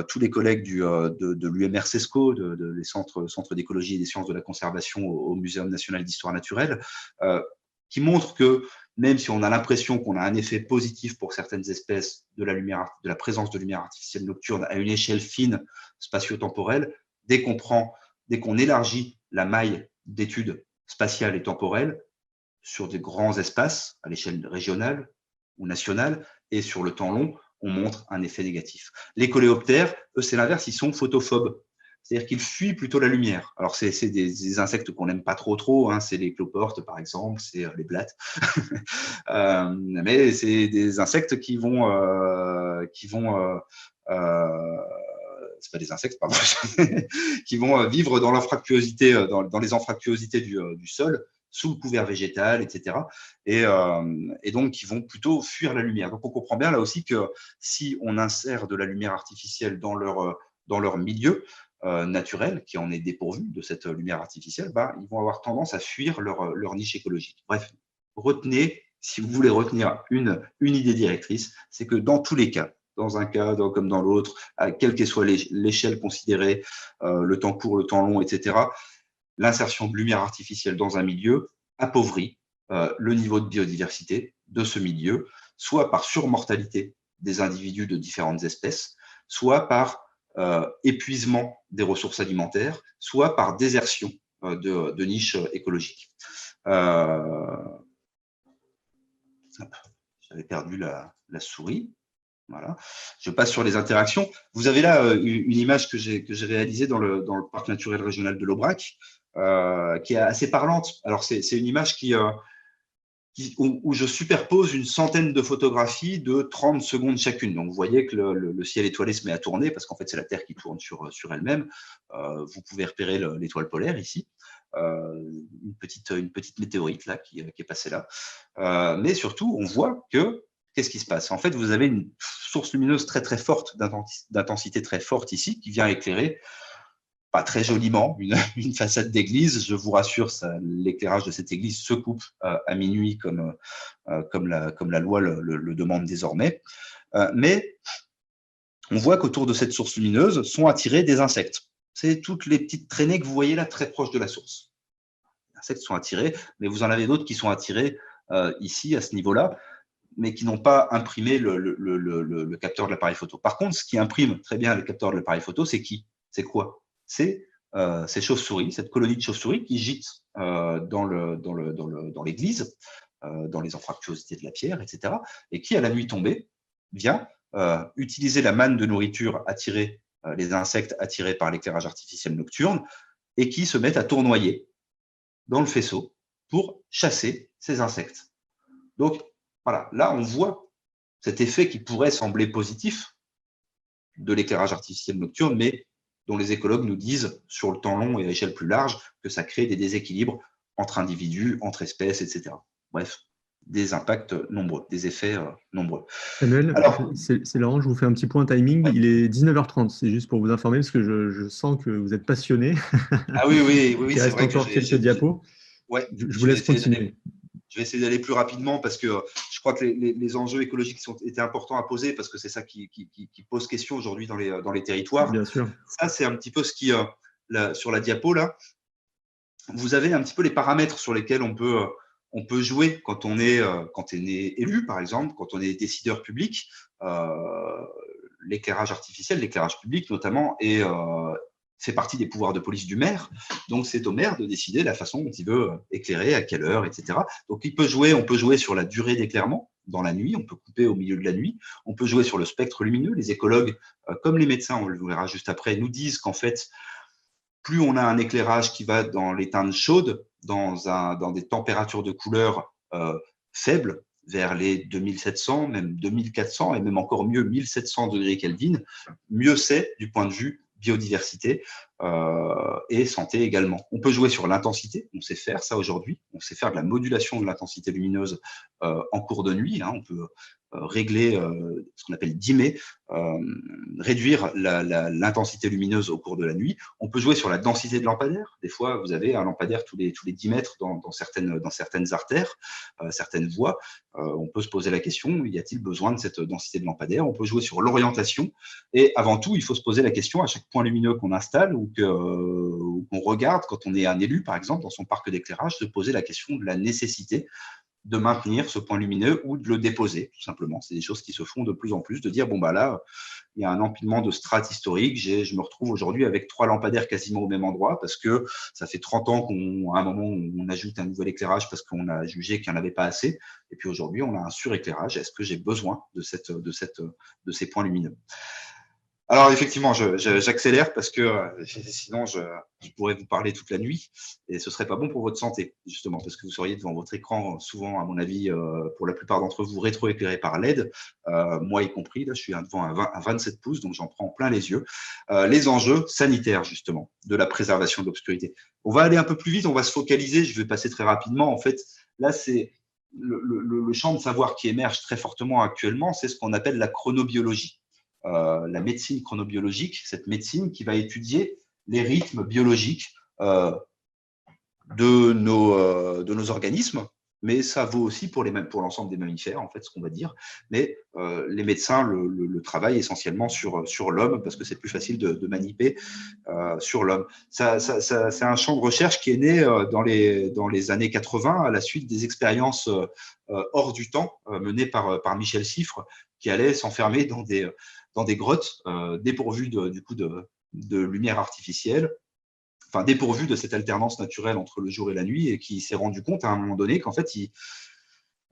tous les collègues de l'UMR CESCO, les centres d'écologie et des sciences de la conservation au Muséum national d'histoire naturelle, qui montrent que même si on a l'impression qu'on a un effet positif pour certaines espèces de la présence de lumière artificielle nocturne à une échelle fine spatio-temporelle, dès qu'on élargit la maille d'études spatiales et temporelles sur des grands espaces à l'échelle régionale ou nationale et sur le temps long, on montre un effet négatif. Les coléoptères, eux, c'est l'inverse, ils sont photophobes. C'est-à-dire qu'ils fuient plutôt la lumière. Alors, c'est des insectes qu'on n'aime pas trop, hein, c'est les cloportes, par exemple, c'est les blattes. Mais c'est des insectes qui vont c'est pas des insectes, pardon, qui vont vivre dans l'anfractuosité, dans les anfractuosités du sol, sous le couvert végétal, etc. Et donc, qui vont plutôt fuir la lumière. Donc, on comprend bien là aussi que si on insère de la lumière artificielle dans leur milieu naturel, qui en est dépourvu de cette lumière artificielle, ils vont avoir tendance à fuir leur niche écologique. Bref, retenez, si vous voulez retenir une idée directrice, c'est que dans tous les cas, dans un cas comme dans l'autre, quelle que soit l'échelle considérée, le temps court, le temps long, etc., l'insertion de lumière artificielle dans un milieu appauvrit le niveau de biodiversité de ce milieu, soit par surmortalité des individus de différentes espèces, soit par épuisement des ressources alimentaires, soit par désertion de niches écologiques. J'avais perdu la souris. Voilà. Je passe sur les interactions. Vous avez là une image que j'ai réalisée dans le parc naturel régional de l'Aubrac, qui est assez parlante. Alors, c'est une image où je superpose une centaine de photographies de 30 secondes chacune. Donc, vous voyez que le ciel étoilé se met à tourner, parce qu'en fait, c'est la Terre qui tourne sur elle-même. Vous pouvez repérer l'étoile polaire ici. Une petite météorite là qui est passée là. Mais surtout, on voit que qu'est-ce qui se passe? En fait, vous avez une source lumineuse très très forte, d'intensité très forte ici, qui vient éclairer, pas très joliment, une façade d'église. Je vous rassure, l'éclairage de cette église se coupe à minuit comme la loi le demande désormais. Mais on voit qu'autour de cette source lumineuse sont attirés des insectes. C'est toutes les petites traînées que vous voyez là, très proches de la source. Les insectes sont attirés, mais vous en avez d'autres qui sont attirés ici, à ce niveau-là, mais qui n'ont pas imprimé le capteur de l'appareil photo. Par contre, ce qui imprime très bien le capteur de l'appareil photo, c'est qui? C'est quoi? C'est ces chauves-souris, cette colonie de chauves-souris qui gîte dans l'église, dans les anfractuosités de la pierre, etc., et qui, à la nuit tombée, vient utiliser la manne de nourriture attirée, les insectes attirés par l'éclairage artificiel nocturne, et qui se mettent à tournoyer dans le faisceau pour chasser ces insectes. Donc, voilà, là, on voit cet effet qui pourrait sembler positif de l'éclairage artificiel nocturne, mais dont les écologues nous disent, sur le temps long et à échelle plus large, que ça crée des déséquilibres entre individus, entre espèces, etc. Bref, des impacts nombreux, des effets nombreux. Samuel, Alors, c'est Laurent, je vous fais un petit point timing. ouais. Il est 19h30, c'est juste pour vous informer, parce que je sens que vous êtes passionné, Ah oui, qu'il c'est reste vrai que encore quelques diapos. ouais, Je vous laisse continuer. je vais essayer d'aller plus rapidement parce que je crois que les enjeux écologiques étaient importants à poser parce que c'est ça qui pose question aujourd'hui dans les territoires. Bien sûr. Ça, c'est un petit peu ce qui, sur la diapo, là, vous avez un petit peu les paramètres sur lesquels on peut jouer quand on est élu, par exemple, quand on est décideur public. L'éclairage artificiel, l'éclairage public notamment, fait partie des pouvoirs de police du maire. Donc, c'est au maire de décider la façon dont il veut éclairer, à quelle heure, etc. Donc, on peut jouer sur la durée d'éclairement dans la nuit, on peut couper au milieu de la nuit, on peut jouer sur le spectre lumineux. Les écologues, comme les médecins, on le verra juste après, nous disent qu'en fait, plus on a un éclairage qui va dans les teintes chaudes, dans des températures de couleur faibles, vers les 2700, même 2400 et même encore mieux 1700 degrés Kelvin, mieux c'est du point de vue biodiversité et santé également. On peut jouer sur l'intensité, on sait faire ça aujourd'hui, on sait faire de la modulation de l'intensité lumineuse en cours de nuit, hein. On peut régler ce qu'on appelle dimmer, réduire l'intensité lumineuse au cours de la nuit. On peut jouer sur la densité de lampadaire. Des fois, vous avez un lampadaire tous les 10 mètres dans certaines artères, certaines voies. On peut se poser la question, y a-t-il besoin de cette densité de lampadaire? On peut jouer sur l'orientation. Et avant tout, il faut se poser la question à chaque point lumineux qu'on installe ou qu'on regarde quand on est un élu, par exemple, dans son parc d'éclairage, se poser la question de la nécessité de maintenir ce point lumineux ou de le déposer, tout simplement. C'est des choses qui se font de plus en plus, de dire, bon, bah là, il y a un empilement de strates historiques, je me retrouve aujourd'hui avec 3 lampadaires quasiment au même endroit, parce que ça fait 30 ans qu'à un moment, on ajoute un nouvel éclairage parce qu'on a jugé qu'il n'y en avait pas assez, et puis aujourd'hui, on a un suréclairage. Est-ce que j'ai besoin de ces points lumineux? Alors, effectivement, j'accélère parce que sinon, je pourrais vous parler toute la nuit et ce ne serait pas bon pour votre santé, justement, parce que vous seriez devant votre écran, souvent, à mon avis, pour la plupart d'entre vous, rétroéclairé par LED, moi y compris. Là, je suis devant un 27 pouces, donc j'en prends plein les yeux. Les enjeux sanitaires, justement, de la préservation de l'obscurité. On va aller un peu plus vite, on va se focaliser, je vais passer très rapidement. En fait, là, c'est le champ de savoir qui émerge très fortement actuellement, c'est ce qu'on appelle la chronobiologie. La médecine chronobiologique, cette médecine qui va étudier les rythmes biologiques de nos organismes, mais ça vaut aussi pour l'ensemble des mammifères, en fait, ce qu'on va dire. Mais les médecins le travaillent essentiellement sur l'homme, parce que c'est plus facile de manipuler sur l'homme. C'est un champ de recherche qui est né dans les années 80 à la suite des expériences hors du temps menées par Michel Siffre, qui allait s'enfermer dans des grottes dépourvues de lumière artificielle, enfin dépourvues de cette alternance naturelle entre le jour et la nuit, et qui s'est rendu compte à un moment donné qu'en fait,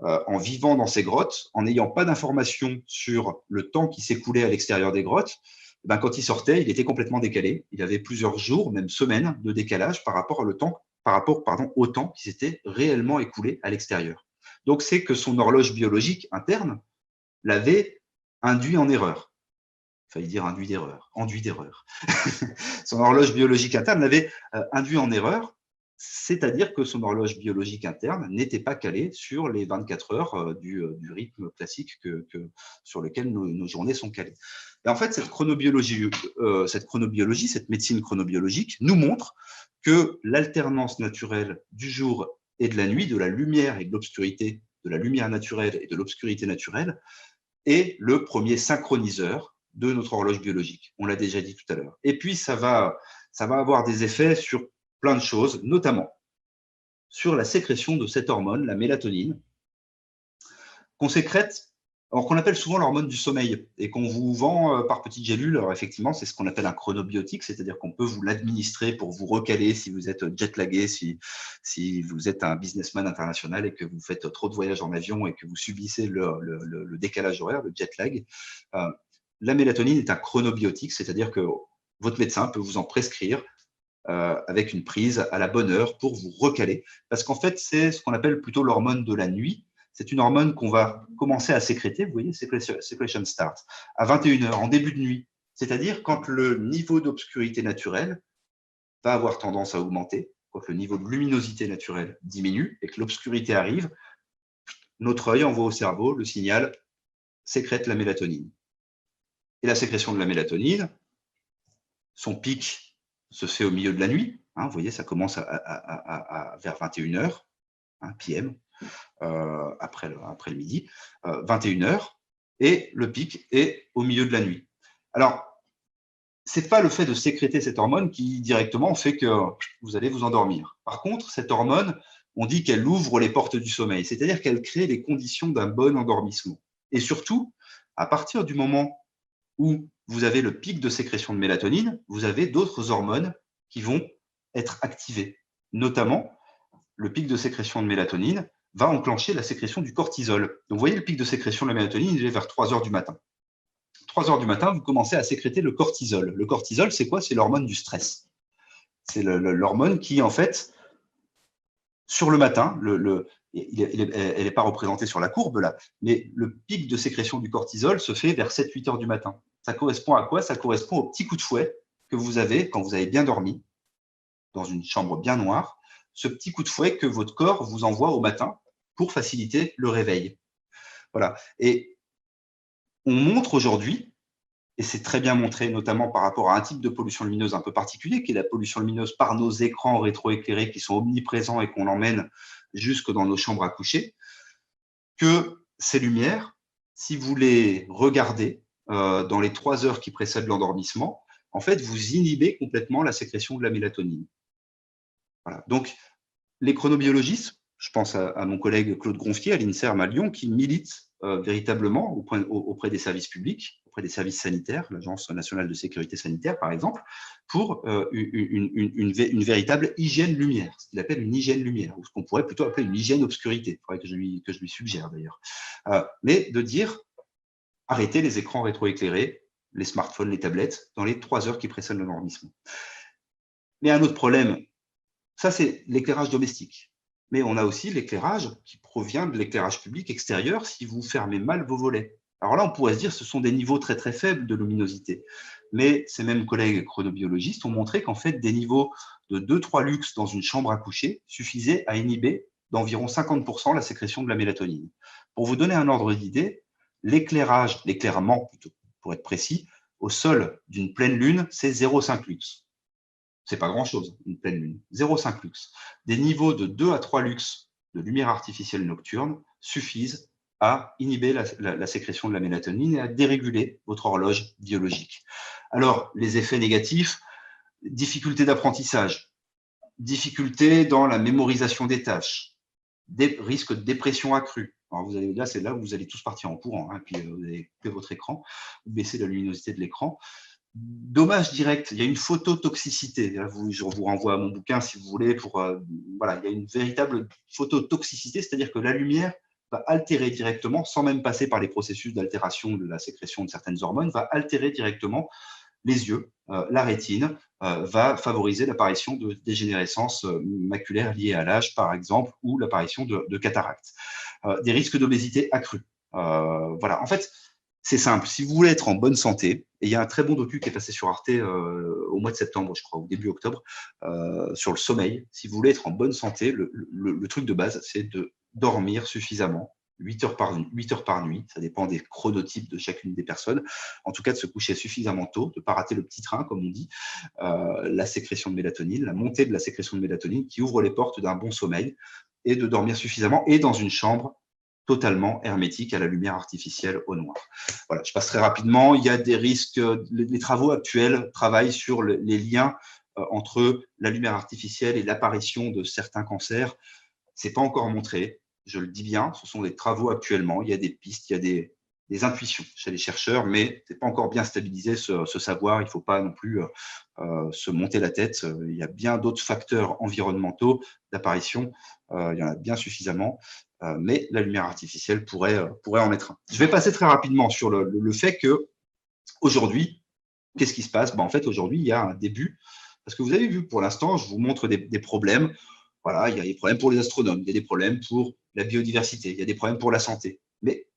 en vivant dans ces grottes, en n'ayant pas d'informations sur le temps qui s'écoulait à l'extérieur des grottes, ben, quand il sortait, il était complètement décalé. Il avait plusieurs jours, même semaines, de décalage par rapport au temps qui s'était réellement écoulé à l'extérieur. Donc, c'est que son horloge biologique interne l'avait induit en erreur. Failli dire enduit d'erreur. Son horloge biologique interne l'avait induit en erreur, c'est-à-dire que son horloge biologique interne n'était pas calée sur les 24 heures du rythme classique sur lequel nos journées sont calées. Et en fait, cette chronobiologie, cette médecine chronobiologique nous montre que l'alternance naturelle du jour et de la nuit, de la lumière et de l'obscurité, de la lumière naturelle et de l'obscurité naturelle, est le premier synchroniseur de notre horloge biologique. On l'a déjà dit tout à l'heure. Et puis, ça va avoir des effets sur plein de choses, notamment sur la sécrétion de cette hormone, la mélatonine, qu'on sécrète, alors qu'on appelle souvent l'hormone du sommeil et qu'on vous vend par petites gélules. Alors effectivement, c'est ce qu'on appelle un chronobiotique, c'est-à-dire qu'on peut vous l'administrer pour vous recaler si vous êtes jet-lagué, si vous êtes un businessman international et que vous faites trop de voyages en avion et que vous subissez le décalage horaire, le jet-lag. La mélatonine est un chronobiotique, c'est-à-dire que votre médecin peut vous en prescrire avec une prise à la bonne heure pour vous recaler. Parce qu'en fait, c'est ce qu'on appelle plutôt l'hormone de la nuit. C'est une hormone qu'on va commencer à sécréter, vous voyez, secretion start, à 21h, en début de nuit. C'est-à-dire quand le niveau d'obscurité naturelle va avoir tendance à augmenter, quand le niveau de luminosité naturelle diminue et que l'obscurité arrive, notre œil envoie au cerveau le signal « sécrète la mélatonine ». Et la sécrétion de la mélatonine, son pic se fait au milieu de la nuit. Hein, vous voyez, ça commence vers 21h, PM, après le midi, 21h, et le pic est au milieu de la nuit. Alors, ce n'est pas le fait de sécréter cette hormone qui directement fait que vous allez vous endormir. Par contre, cette hormone, on dit qu'elle ouvre les portes du sommeil, c'est-à-dire qu'elle crée les conditions d'un bon endormissement. Et surtout, à partir du moment où vous avez le pic de sécrétion de mélatonine, vous avez d'autres hormones qui vont être activées. Notamment, le pic de sécrétion de mélatonine va enclencher la sécrétion du cortisol. Donc, vous voyez, le pic de sécrétion de la mélatonine, il est vers 3 heures du matin. 3 heures du matin, vous commencez à sécréter le cortisol. Le cortisol, c'est quoi? C'est l'hormone du stress. C'est l'hormone qui, en fait, sur le matin, elle n'est pas représentée sur la courbe là, mais le pic de sécrétion du cortisol se fait vers 7-8 heures du matin. Ça correspond à quoi? Ça correspond au petit coup de fouet que vous avez quand vous avez bien dormi, dans une chambre bien noire, ce petit coup de fouet que votre corps vous envoie au matin pour faciliter le réveil. Voilà. Et on montre aujourd'hui, et c'est très bien montré, notamment par rapport à un type de pollution lumineuse un peu particulier, qui est la pollution lumineuse par nos écrans rétroéclairés qui sont omniprésents et qu'on emmène jusque dans nos chambres à coucher, que ces lumières, si vous les regardez dans les 3 heures qui précèdent l'endormissement, en fait, vous inhibez complètement la sécrétion de la mélatonine. Voilà. Donc, les chronobiologistes, je pense à mon collègue Claude Gronfier à l'INSERM à Lyon, qui milite véritablement auprès des services publics, auprès des services sanitaires, l'Agence nationale de sécurité sanitaire, par exemple, pour une véritable hygiène lumière, ce qu'il appelle une hygiène lumière, ou ce qu'on pourrait plutôt appeler une hygiène obscurité, il faudrait que je lui suggère d'ailleurs. Mais de dire, arrêtez les écrans rétroéclairés, les smartphones, les tablettes, dans les 3 heures qui précèdent l'endormissement. Mais un autre problème, ça c'est l'éclairage domestique. Mais on a aussi l'éclairage qui provient de l'éclairage public extérieur si vous fermez mal vos volets. Alors là, on pourrait se dire que ce sont des niveaux très très faibles de luminosité. Mais ces mêmes collègues chronobiologistes ont montré qu'en fait, des niveaux de 2-3 lux dans une chambre à coucher suffisaient à inhiber d'environ 50% la sécrétion de la mélatonine. Pour vous donner un ordre d'idée, l'éclairement plutôt, pour être précis, au sol d'une pleine lune, c'est 0,5 lux. C'est pas grand-chose, une pleine lune. 0,5 lux. Des niveaux de 2 à 3 lux de lumière artificielle nocturne suffisent à inhiber la sécrétion de la mélatonine et à déréguler votre horloge biologique. Alors, les effets négatifs, difficulté d'apprentissage, difficulté dans la mémorisation des tâches, risque de dépression accrue. Alors c'est là où vous allez tous partir en courant, hein, puis vous allez couper votre écran, baisser la luminosité de l'écran. Dommage direct, il y a une phototoxicité. Je vous renvoie à mon bouquin si vous voulez. Voilà, il y a une véritable phototoxicité, c'est-à-dire que la lumière va altérer directement, sans même passer par les processus d'altération de la sécrétion de certaines hormones, va altérer directement les yeux, la rétine, va favoriser l'apparition de dégénérescences maculaires liées à l'âge, par exemple, ou l'apparition de cataractes. Des risques d'obésité accrus. Voilà, en fait, c'est simple. Si vous voulez être en bonne santé, et il y a un très bon docu qui est passé sur Arte au mois de septembre, je crois, au début octobre, sur le sommeil. Si vous voulez être en bonne santé, le truc de base, c'est de dormir suffisamment, 8 heures par nuit. Ça dépend des chronotypes de chacune des personnes. En tout cas, de se coucher suffisamment tôt, de ne pas rater le petit train, comme on dit, la sécrétion de mélatonine, la montée de la sécrétion de mélatonine qui ouvre les portes d'un bon sommeil, et de dormir suffisamment et dans une chambre totalement hermétique à la lumière artificielle au noir. Voilà, je passe très rapidement. Il y a des risques, les travaux actuels travaillent sur les liens entre la lumière artificielle et l'apparition de certains cancers. Ce n'est pas encore montré, je le dis bien, ce sont des travaux actuellement, il y a des pistes, il y a des intuitions chez les chercheurs, mais ce n'est pas encore bien stabilisé ce savoir, il ne faut pas non plus se monter la tête. Il y a bien d'autres facteurs environnementaux d'apparition, il y en a bien suffisamment, mais la lumière artificielle pourrait en être un. Je vais passer très rapidement sur le fait qu'aujourd'hui, qu'est-ce qui se passe? En fait, aujourd'hui, il y a un début, parce que vous avez vu, pour l'instant, je vous montre des problèmes. Voilà, il y a des problèmes pour les astronomes, il y a des problèmes pour la biodiversité, il y a des problèmes pour la santé. Mais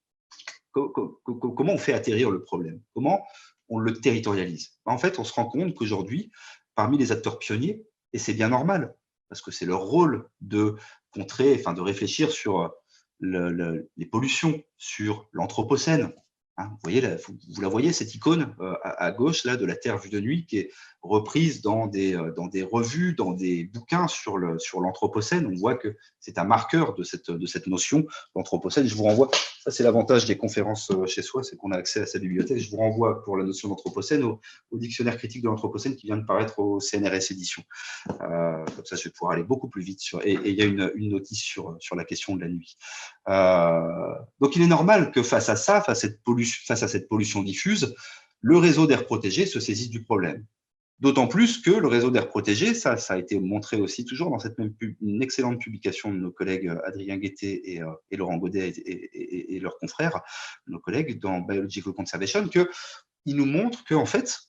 comment on fait atterrir le problème? Comment on le territorialise? En fait, on se rend compte qu'aujourd'hui, parmi les acteurs pionniers, et c'est bien normal, parce que c'est leur rôle de contrer, enfin de réfléchir sur les pollutions, sur l'anthropocène. Vous voyez, vous la voyez, cette icône à gauche là, de la Terre vue de nuit, qui est reprise dans des revues, dans des bouquins sur l'anthropocène. On voit que c'est un marqueur de cette notion d'anthropocène. Je vous renvoie, ça c'est l'avantage des conférences chez soi, c'est qu'on a accès à sa bibliothèque. Je vous renvoie pour la notion d'anthropocène au dictionnaire critique de l'anthropocène qui vient de paraître au CNRS édition. Comme ça, je vais pouvoir aller beaucoup plus vite. Et il y a une notice sur la question de la nuit. Donc, il est normal que face à ça, face à cette pollution diffuse, le réseau d'air protégé se saisisse du problème. D'autant plus que le réseau d'air protégé, ça a été montré aussi toujours dans une excellente publication de nos collègues Adrien Guettet et Laurent Godet et leurs confrères, nos collègues dans Biological Conservation, qu'ils nous montrent qu'en fait,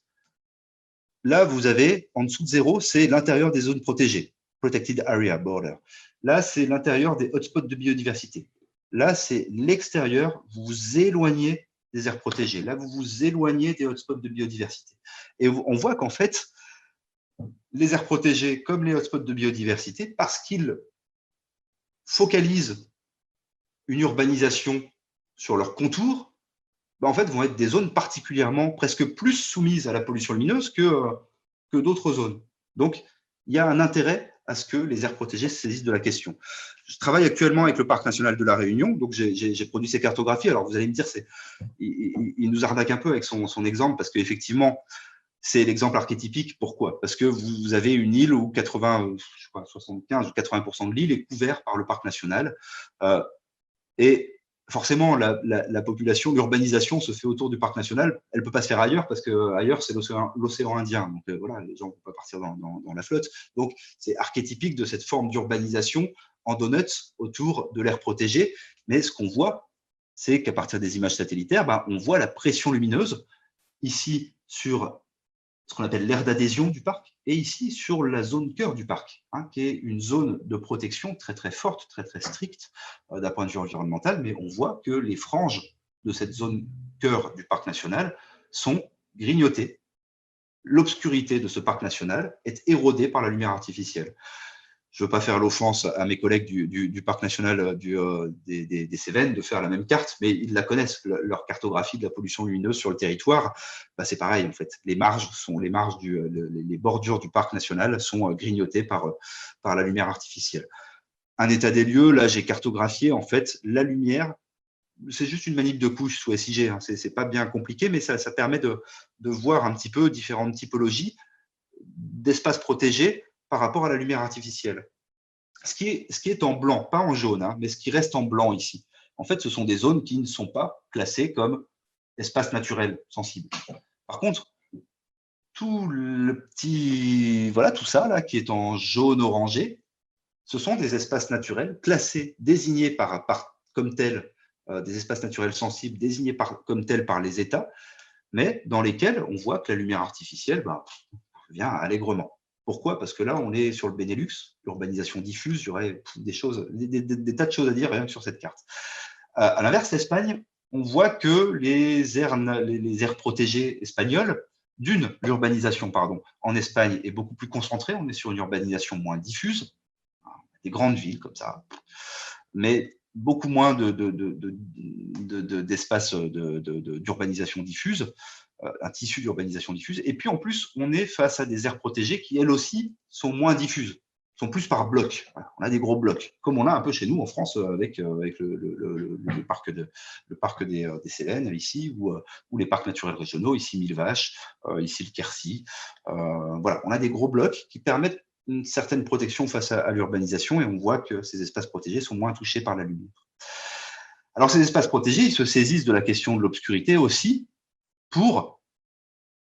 là, vous avez en dessous de 0, c'est l'intérieur des zones protégées, Protected Area Border. Là, c'est l'intérieur des hotspots de biodiversité. Là, c'est l'extérieur, vous vous éloignez des aires protégées. Là, vous vous éloignez des hotspots de biodiversité. Et on voit qu'en fait, les aires protégées, comme les hotspots de biodiversité, parce qu'ils focalisent une urbanisation sur leur contour, en fait, vont être des zones particulièrement, presque plus soumises à la pollution lumineuse que d'autres zones. Donc, il y a un intérêt à ce que les aires protégées se saisissent de la question. Je travaille actuellement avec le Parc national de la Réunion, donc j'ai produit ces cartographies. Alors, vous allez me dire, il nous arnaque un peu avec son exemple, parce qu'effectivement, c'est l'exemple archétypique. Pourquoi? Parce que vous avez une île où 75 ou 80% de l'île est couverte par le Parc national. Et forcément, la population, l'urbanisation se fait autour du parc national. Elle ne peut pas se faire ailleurs parce qu'ailleurs, c'est l'océan Indien. Donc voilà, les gens ne peuvent pas partir dans la flotte. Donc, c'est archétypique de cette forme d'urbanisation en donuts autour de l'aire protégée. Mais ce qu'on voit, c'est qu'à partir des images satellitaires, on voit la pression lumineuse ici sur ce qu'on appelle l'aire d'adhésion du parc, et ici sur la zone cœur du parc, qui est une zone de protection très très forte, très très stricte d'un point de vue environnemental, mais on voit que les franges de cette zone cœur du parc national sont grignotées. L'obscurité de ce parc national est érodée par la lumière artificielle. Je ne veux pas faire l'offense à mes collègues du parc national des Cévennes de faire la même carte, mais ils la connaissent, leur cartographie de la pollution lumineuse sur le territoire. C'est pareil, en fait. Les bordures du parc national sont grignotées par la lumière artificielle. Un état des lieux, là, j'ai cartographié, en fait, la lumière. C'est juste une manip de couche sous SIG, c'est pas bien compliqué, mais ça permet de voir un petit peu différentes typologies d'espaces protégés par rapport à la lumière artificielle. Ce qui est en blanc, pas en jaune, mais ce qui reste en blanc ici, en fait, ce sont des zones qui ne sont pas classées comme espaces naturels sensibles. Par contre, tout ça là qui est en jaune orangé, ce sont des espaces naturels classés, désignés comme tels, des espaces naturels sensibles désignés comme tels par les États, mais dans lesquels on voit que la lumière artificielle vient allègrement. Pourquoi? Parce que là, on est sur le Benelux, l'urbanisation diffuse, il y aurait des tas de choses à dire rien que sur cette carte. À l'inverse, l'Espagne, on voit que les aires protégées espagnoles, l'urbanisation en Espagne est beaucoup plus concentrée, on est sur une urbanisation moins diffuse, des grandes villes comme ça, mais beaucoup moins d'espaces d'urbanisation diffuse, un tissu d'urbanisation diffuse. Et puis, en plus, on est face à des aires protégées qui, elles aussi, sont moins diffuses, sont plus par blocs. Voilà, on a des gros blocs, comme on a un peu chez nous en France avec le parc des Cévennes, ici, ou les parcs naturels régionaux, ici Mille Vaches, ici le Quercy. Voilà, on a des gros blocs qui permettent une certaine protection face à l'urbanisation, et on voit que ces espaces protégés sont moins touchés par la lumière. Alors, ces espaces protégés, ils se saisissent de la question de l'obscurité aussi, pour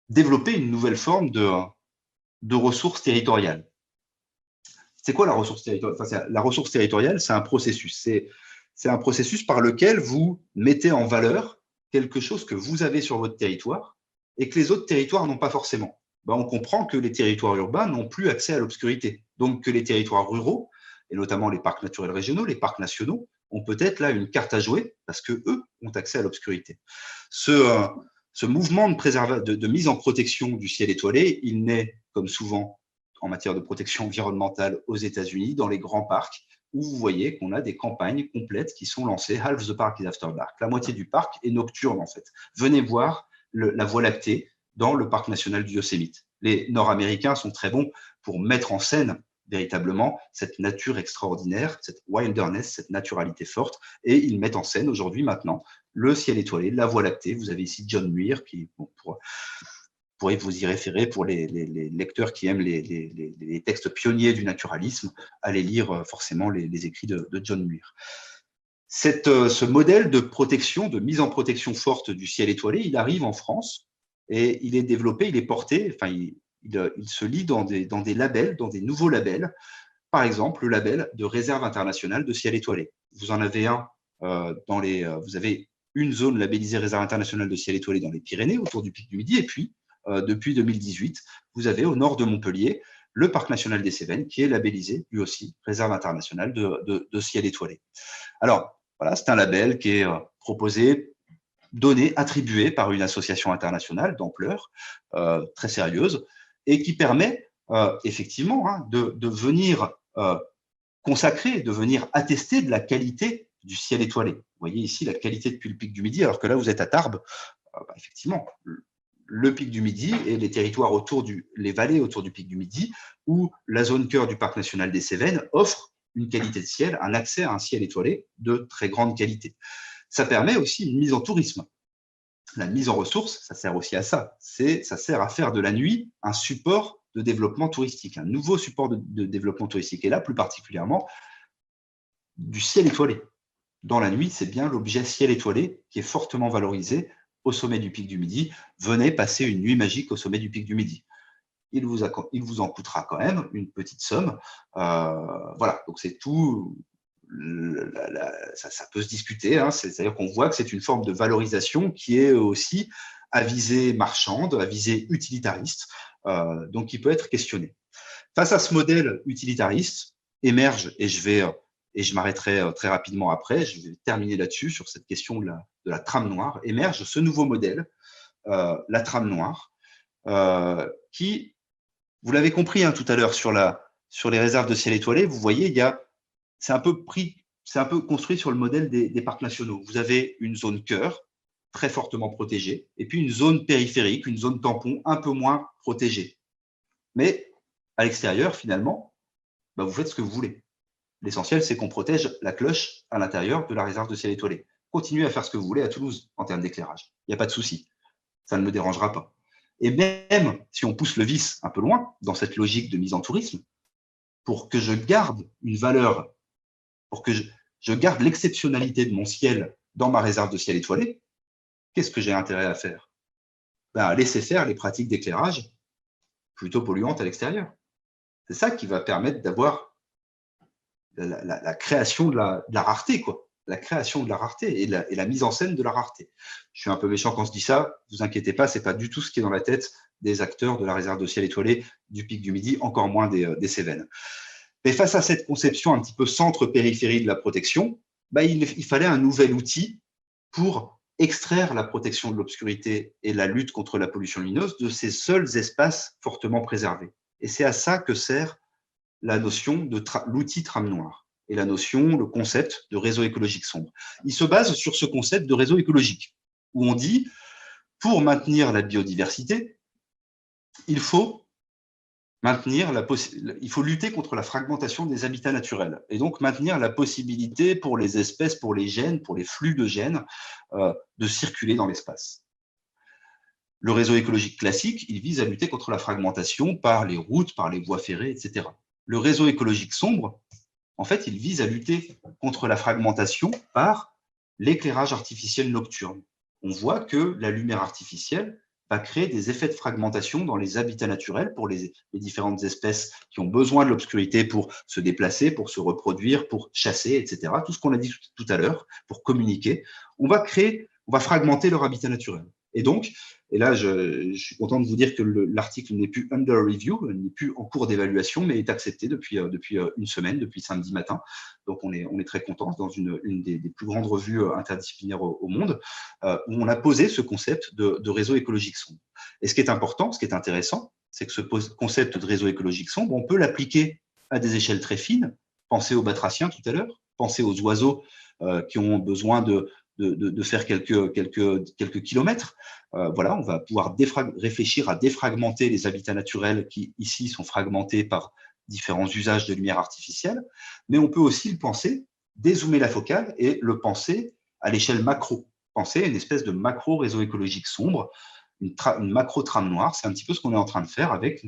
développer une nouvelle forme de ressources territoriales. C'est quoi la ressource territoriale? La ressource territoriale, c'est un processus. C'est un processus par lequel vous mettez en valeur quelque chose que vous avez sur votre territoire et que les autres territoires n'ont pas forcément. On comprend que les territoires urbains n'ont plus accès à l'obscurité. Donc, que les territoires ruraux, et notamment les parcs naturels régionaux, les parcs nationaux, ont peut-être là une carte à jouer parce qu'eux ont accès à l'obscurité. Ce mouvement de mise en protection du ciel étoilé, il naît, comme souvent en matière de protection environnementale aux États-Unis, dans les grands parcs, où vous voyez qu'on a des campagnes complètes qui sont lancées. Half the park is after dark. La moitié du parc est nocturne, en fait. Venez voir la Voie lactée dans le parc national du Yosemite. Les Nord-Américains sont très bons pour mettre en scène véritablement cette nature extraordinaire, cette wilderness, cette naturalité forte, et ils mettent en scène aujourd'hui, maintenant, le ciel étoilé, la Voie lactée. Vous avez ici John Muir, qui pourrez vous y référer pour les lecteurs qui aiment les textes pionniers du naturalisme, allez lire forcément les écrits de John Muir. Ce modèle de protection, de mise en protection forte du ciel étoilé, il arrive en France et il est développé, il est porté, enfin, il se lie dans des labels, dans des nouveaux labels. Par exemple, le label de réserve internationale de ciel étoilé. Vous en avez un vous avez une zone labellisée réserve internationale de ciel étoilé dans les Pyrénées, autour du pic du Midi, et puis depuis 2018, vous avez au nord de Montpellier le parc national des Cévennes, qui est labellisé, lui aussi, réserve internationale de ciel étoilé. Alors, voilà, c'est un label qui est proposé, donné, attribué par une association internationale d'ampleur très sérieuse et qui permet effectivement de venir consacrer, de venir attester de la qualité du ciel étoilé. Vous voyez ici la qualité depuis le pic du Midi, alors que là, vous êtes à Tarbes. Effectivement, le pic du Midi et les territoires les vallées autour du pic du Midi, où la zone cœur du parc national des Cévennes offre une qualité de ciel, un accès à un ciel étoilé de très grande qualité. Ça permet aussi une mise en tourisme. La mise en ressources, ça sert aussi à ça. Ça sert à faire de la nuit un support de développement touristique, un nouveau support de développement touristique. Et là, plus particulièrement, du ciel étoilé. Dans la nuit, c'est bien l'objet ciel étoilé qui est fortement valorisé au sommet du pic du Midi. Venez passer une nuit magique au sommet du pic du Midi. Il vous en coûtera quand même une petite somme. Voilà, donc c'est tout. Ça peut se discuter, hein. C'est-à-dire qu'on voit que c'est une forme de valorisation qui est aussi à visée marchande, à visée utilitariste, donc qui peut être questionnée. Face à ce modèle utilitariste, émerge, et je m'arrêterai très rapidement après, je vais terminer là-dessus, sur cette question de la trame noire, émerge ce nouveau modèle, la trame noire, qui, vous l'avez compris tout à l'heure sur les réserves de ciel étoilé, vous voyez, c'est un peu construit sur le modèle des parcs nationaux. Vous avez une zone cœur, très fortement protégée, et puis une zone périphérique, une zone tampon, un peu moins protégée. Mais à l'extérieur, finalement, vous faites ce que vous voulez. L'essentiel, c'est qu'on protège la cloche à l'intérieur de la réserve de ciel étoilé. Continuez à faire ce que vous voulez à Toulouse en termes d'éclairage. Il n'y a pas de souci. Ça ne me dérangera pas. Et même si on pousse le vice un peu loin, dans cette logique de mise en tourisme, pour que je garde une valeur, pour que je garde l'exceptionnalité de mon ciel dans ma réserve de ciel étoilé, qu'est-ce que j'ai intérêt à faire? Laisser faire les pratiques d'éclairage plutôt polluantes à l'extérieur. C'est ça qui va permettre d'avoir la création de la rareté, quoi. La création de la rareté et la mise en scène de la rareté. Je suis un peu méchant quand je dis ça, ne vous inquiétez pas, ce n'est pas du tout ce qui est dans la tête des acteurs de la réserve de ciel étoilé, du pic du Midi, encore moins des Cévennes. Mais face à cette conception un petit peu centre-périphérie de la protection, il fallait un nouvel outil pour extraire la protection de l'obscurité et la lutte contre la pollution lumineuse de ces seuls espaces fortement préservés. Et c'est à ça que sert la notion de l'outil trame noire et le concept de réseau écologique sombre. Il se base sur ce concept de réseau écologique, où on dit, pour maintenir la biodiversité, il faut lutter contre la fragmentation des habitats naturels et donc maintenir la possibilité pour les espèces, pour les gènes, pour les flux de gènes de circuler dans l'espace. Le réseau écologique classique, il vise à lutter contre la fragmentation par les routes, par les voies ferrées, etc. Le réseau écologique sombre, en fait, il vise à lutter contre la fragmentation par l'éclairage artificiel nocturne. On voit que la lumière artificielle va créer des effets de fragmentation dans les habitats naturels pour les différentes espèces qui ont besoin de l'obscurité pour se déplacer, pour se reproduire, pour chasser, etc. Tout ce qu'on a dit tout à l'heure, pour communiquer. On va fragmenter leur habitat naturel. Et donc, et là, je suis content de vous dire que l'article n'est plus under review, n'est plus en cours d'évaluation, mais est accepté depuis une semaine, depuis samedi matin. Donc, on est très content dans une des plus grandes revues interdisciplinaires au monde, où on a posé ce concept de réseau écologique sombre. Et ce qui est important, ce qui est intéressant, c'est que ce concept de réseau écologique sombre, on peut l'appliquer à des échelles très fines. Pensez aux batraciens tout à l'heure, pensez aux oiseaux qui ont besoin de faire quelques kilomètres. Voilà, on va pouvoir réfléchir à défragmenter les habitats naturels qui, ici, sont fragmentés par différents usages de lumière artificielle, mais on peut aussi le penser, dézoomer la focale et le penser à l'échelle macro. Penser à une espèce de macro-réseau écologique sombre, une macro-trame noire. C'est un petit peu ce qu'on est en train de faire avec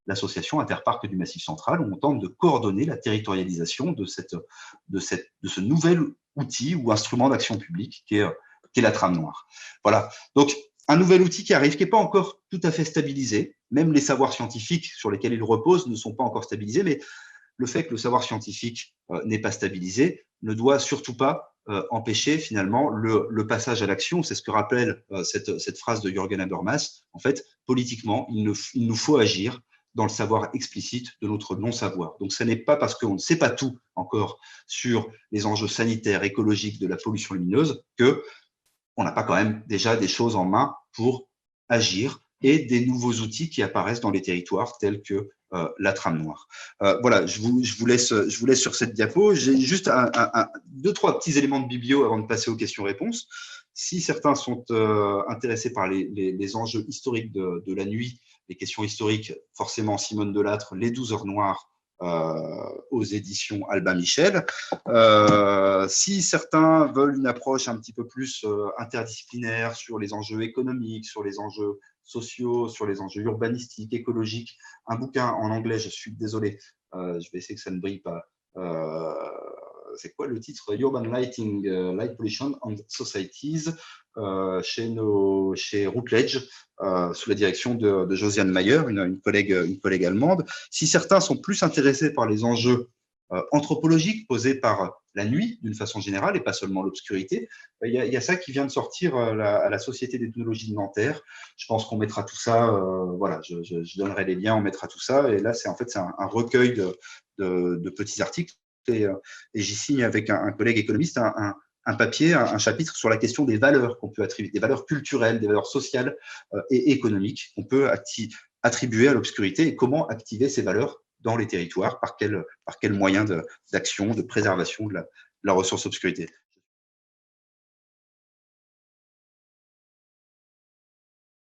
l'association Interparcs du Massif Central, où on tente de coordonner la territorialisation de ce nouvel outil ou instrument d'action publique qui est la trame noire. Voilà. Donc, un nouvel outil qui arrive, qui n'est pas encore tout à fait stabilisé. Même les savoirs scientifiques sur lesquels il repose ne sont pas encore stabilisés, mais le fait que le savoir scientifique n'est pas stabilisé ne doit surtout pas empêcher finalement le passage à l'action. C'est ce que rappelle cette phrase de Jürgen Habermas. En fait, politiquement, il nous faut agir dans le savoir explicite de notre non-savoir. Donc, ce n'est pas parce qu'on ne sait pas tout encore sur les enjeux sanitaires, écologiques de la pollution lumineuse qu'on n'a pas quand même déjà des choses en main pour agir et des nouveaux outils qui apparaissent dans les territoires tels que la trame noire. Voilà, je vous laisse sur cette diapo. J'ai juste deux, trois petits éléments de biblio avant de passer aux questions-réponses. Si certains sont intéressés par les enjeux historiques de la nuit, les questions historiques, forcément Simone Delattre, Les 12 heures noires, aux éditions Albin Michel. Si certains veulent une approche un petit peu plus interdisciplinaire sur les enjeux économiques, sur les enjeux sociaux, sur les enjeux urbanistiques, écologiques, un bouquin en anglais, je suis désolé, je vais essayer que ça ne brille pas. C'est quoi le titre? Urban Lighting, Light Pollution and Societies, chez Routledge, sous la direction de Josiane Mayer, une collègue allemande. Si certains sont plus intéressés par les enjeux anthropologiques posés par la nuit, d'une façon générale, et pas seulement l'obscurité, il y a ça qui vient de sortir à la Société d'ethnologie de Nanterre. Je pense qu'on mettra tout ça, voilà, je donnerai les liens, on mettra tout ça, et là, c'est un recueil de petits articles, et j'y signe avec un collègue économiste un papier, un chapitre sur la question des valeurs qu'on peut attribuer, des valeurs culturelles, des valeurs sociales et économiques qu'on peut attribuer à l'obscurité et comment activer ces valeurs dans les territoires, par quel moyen d'action, de préservation de la ressource obscurité.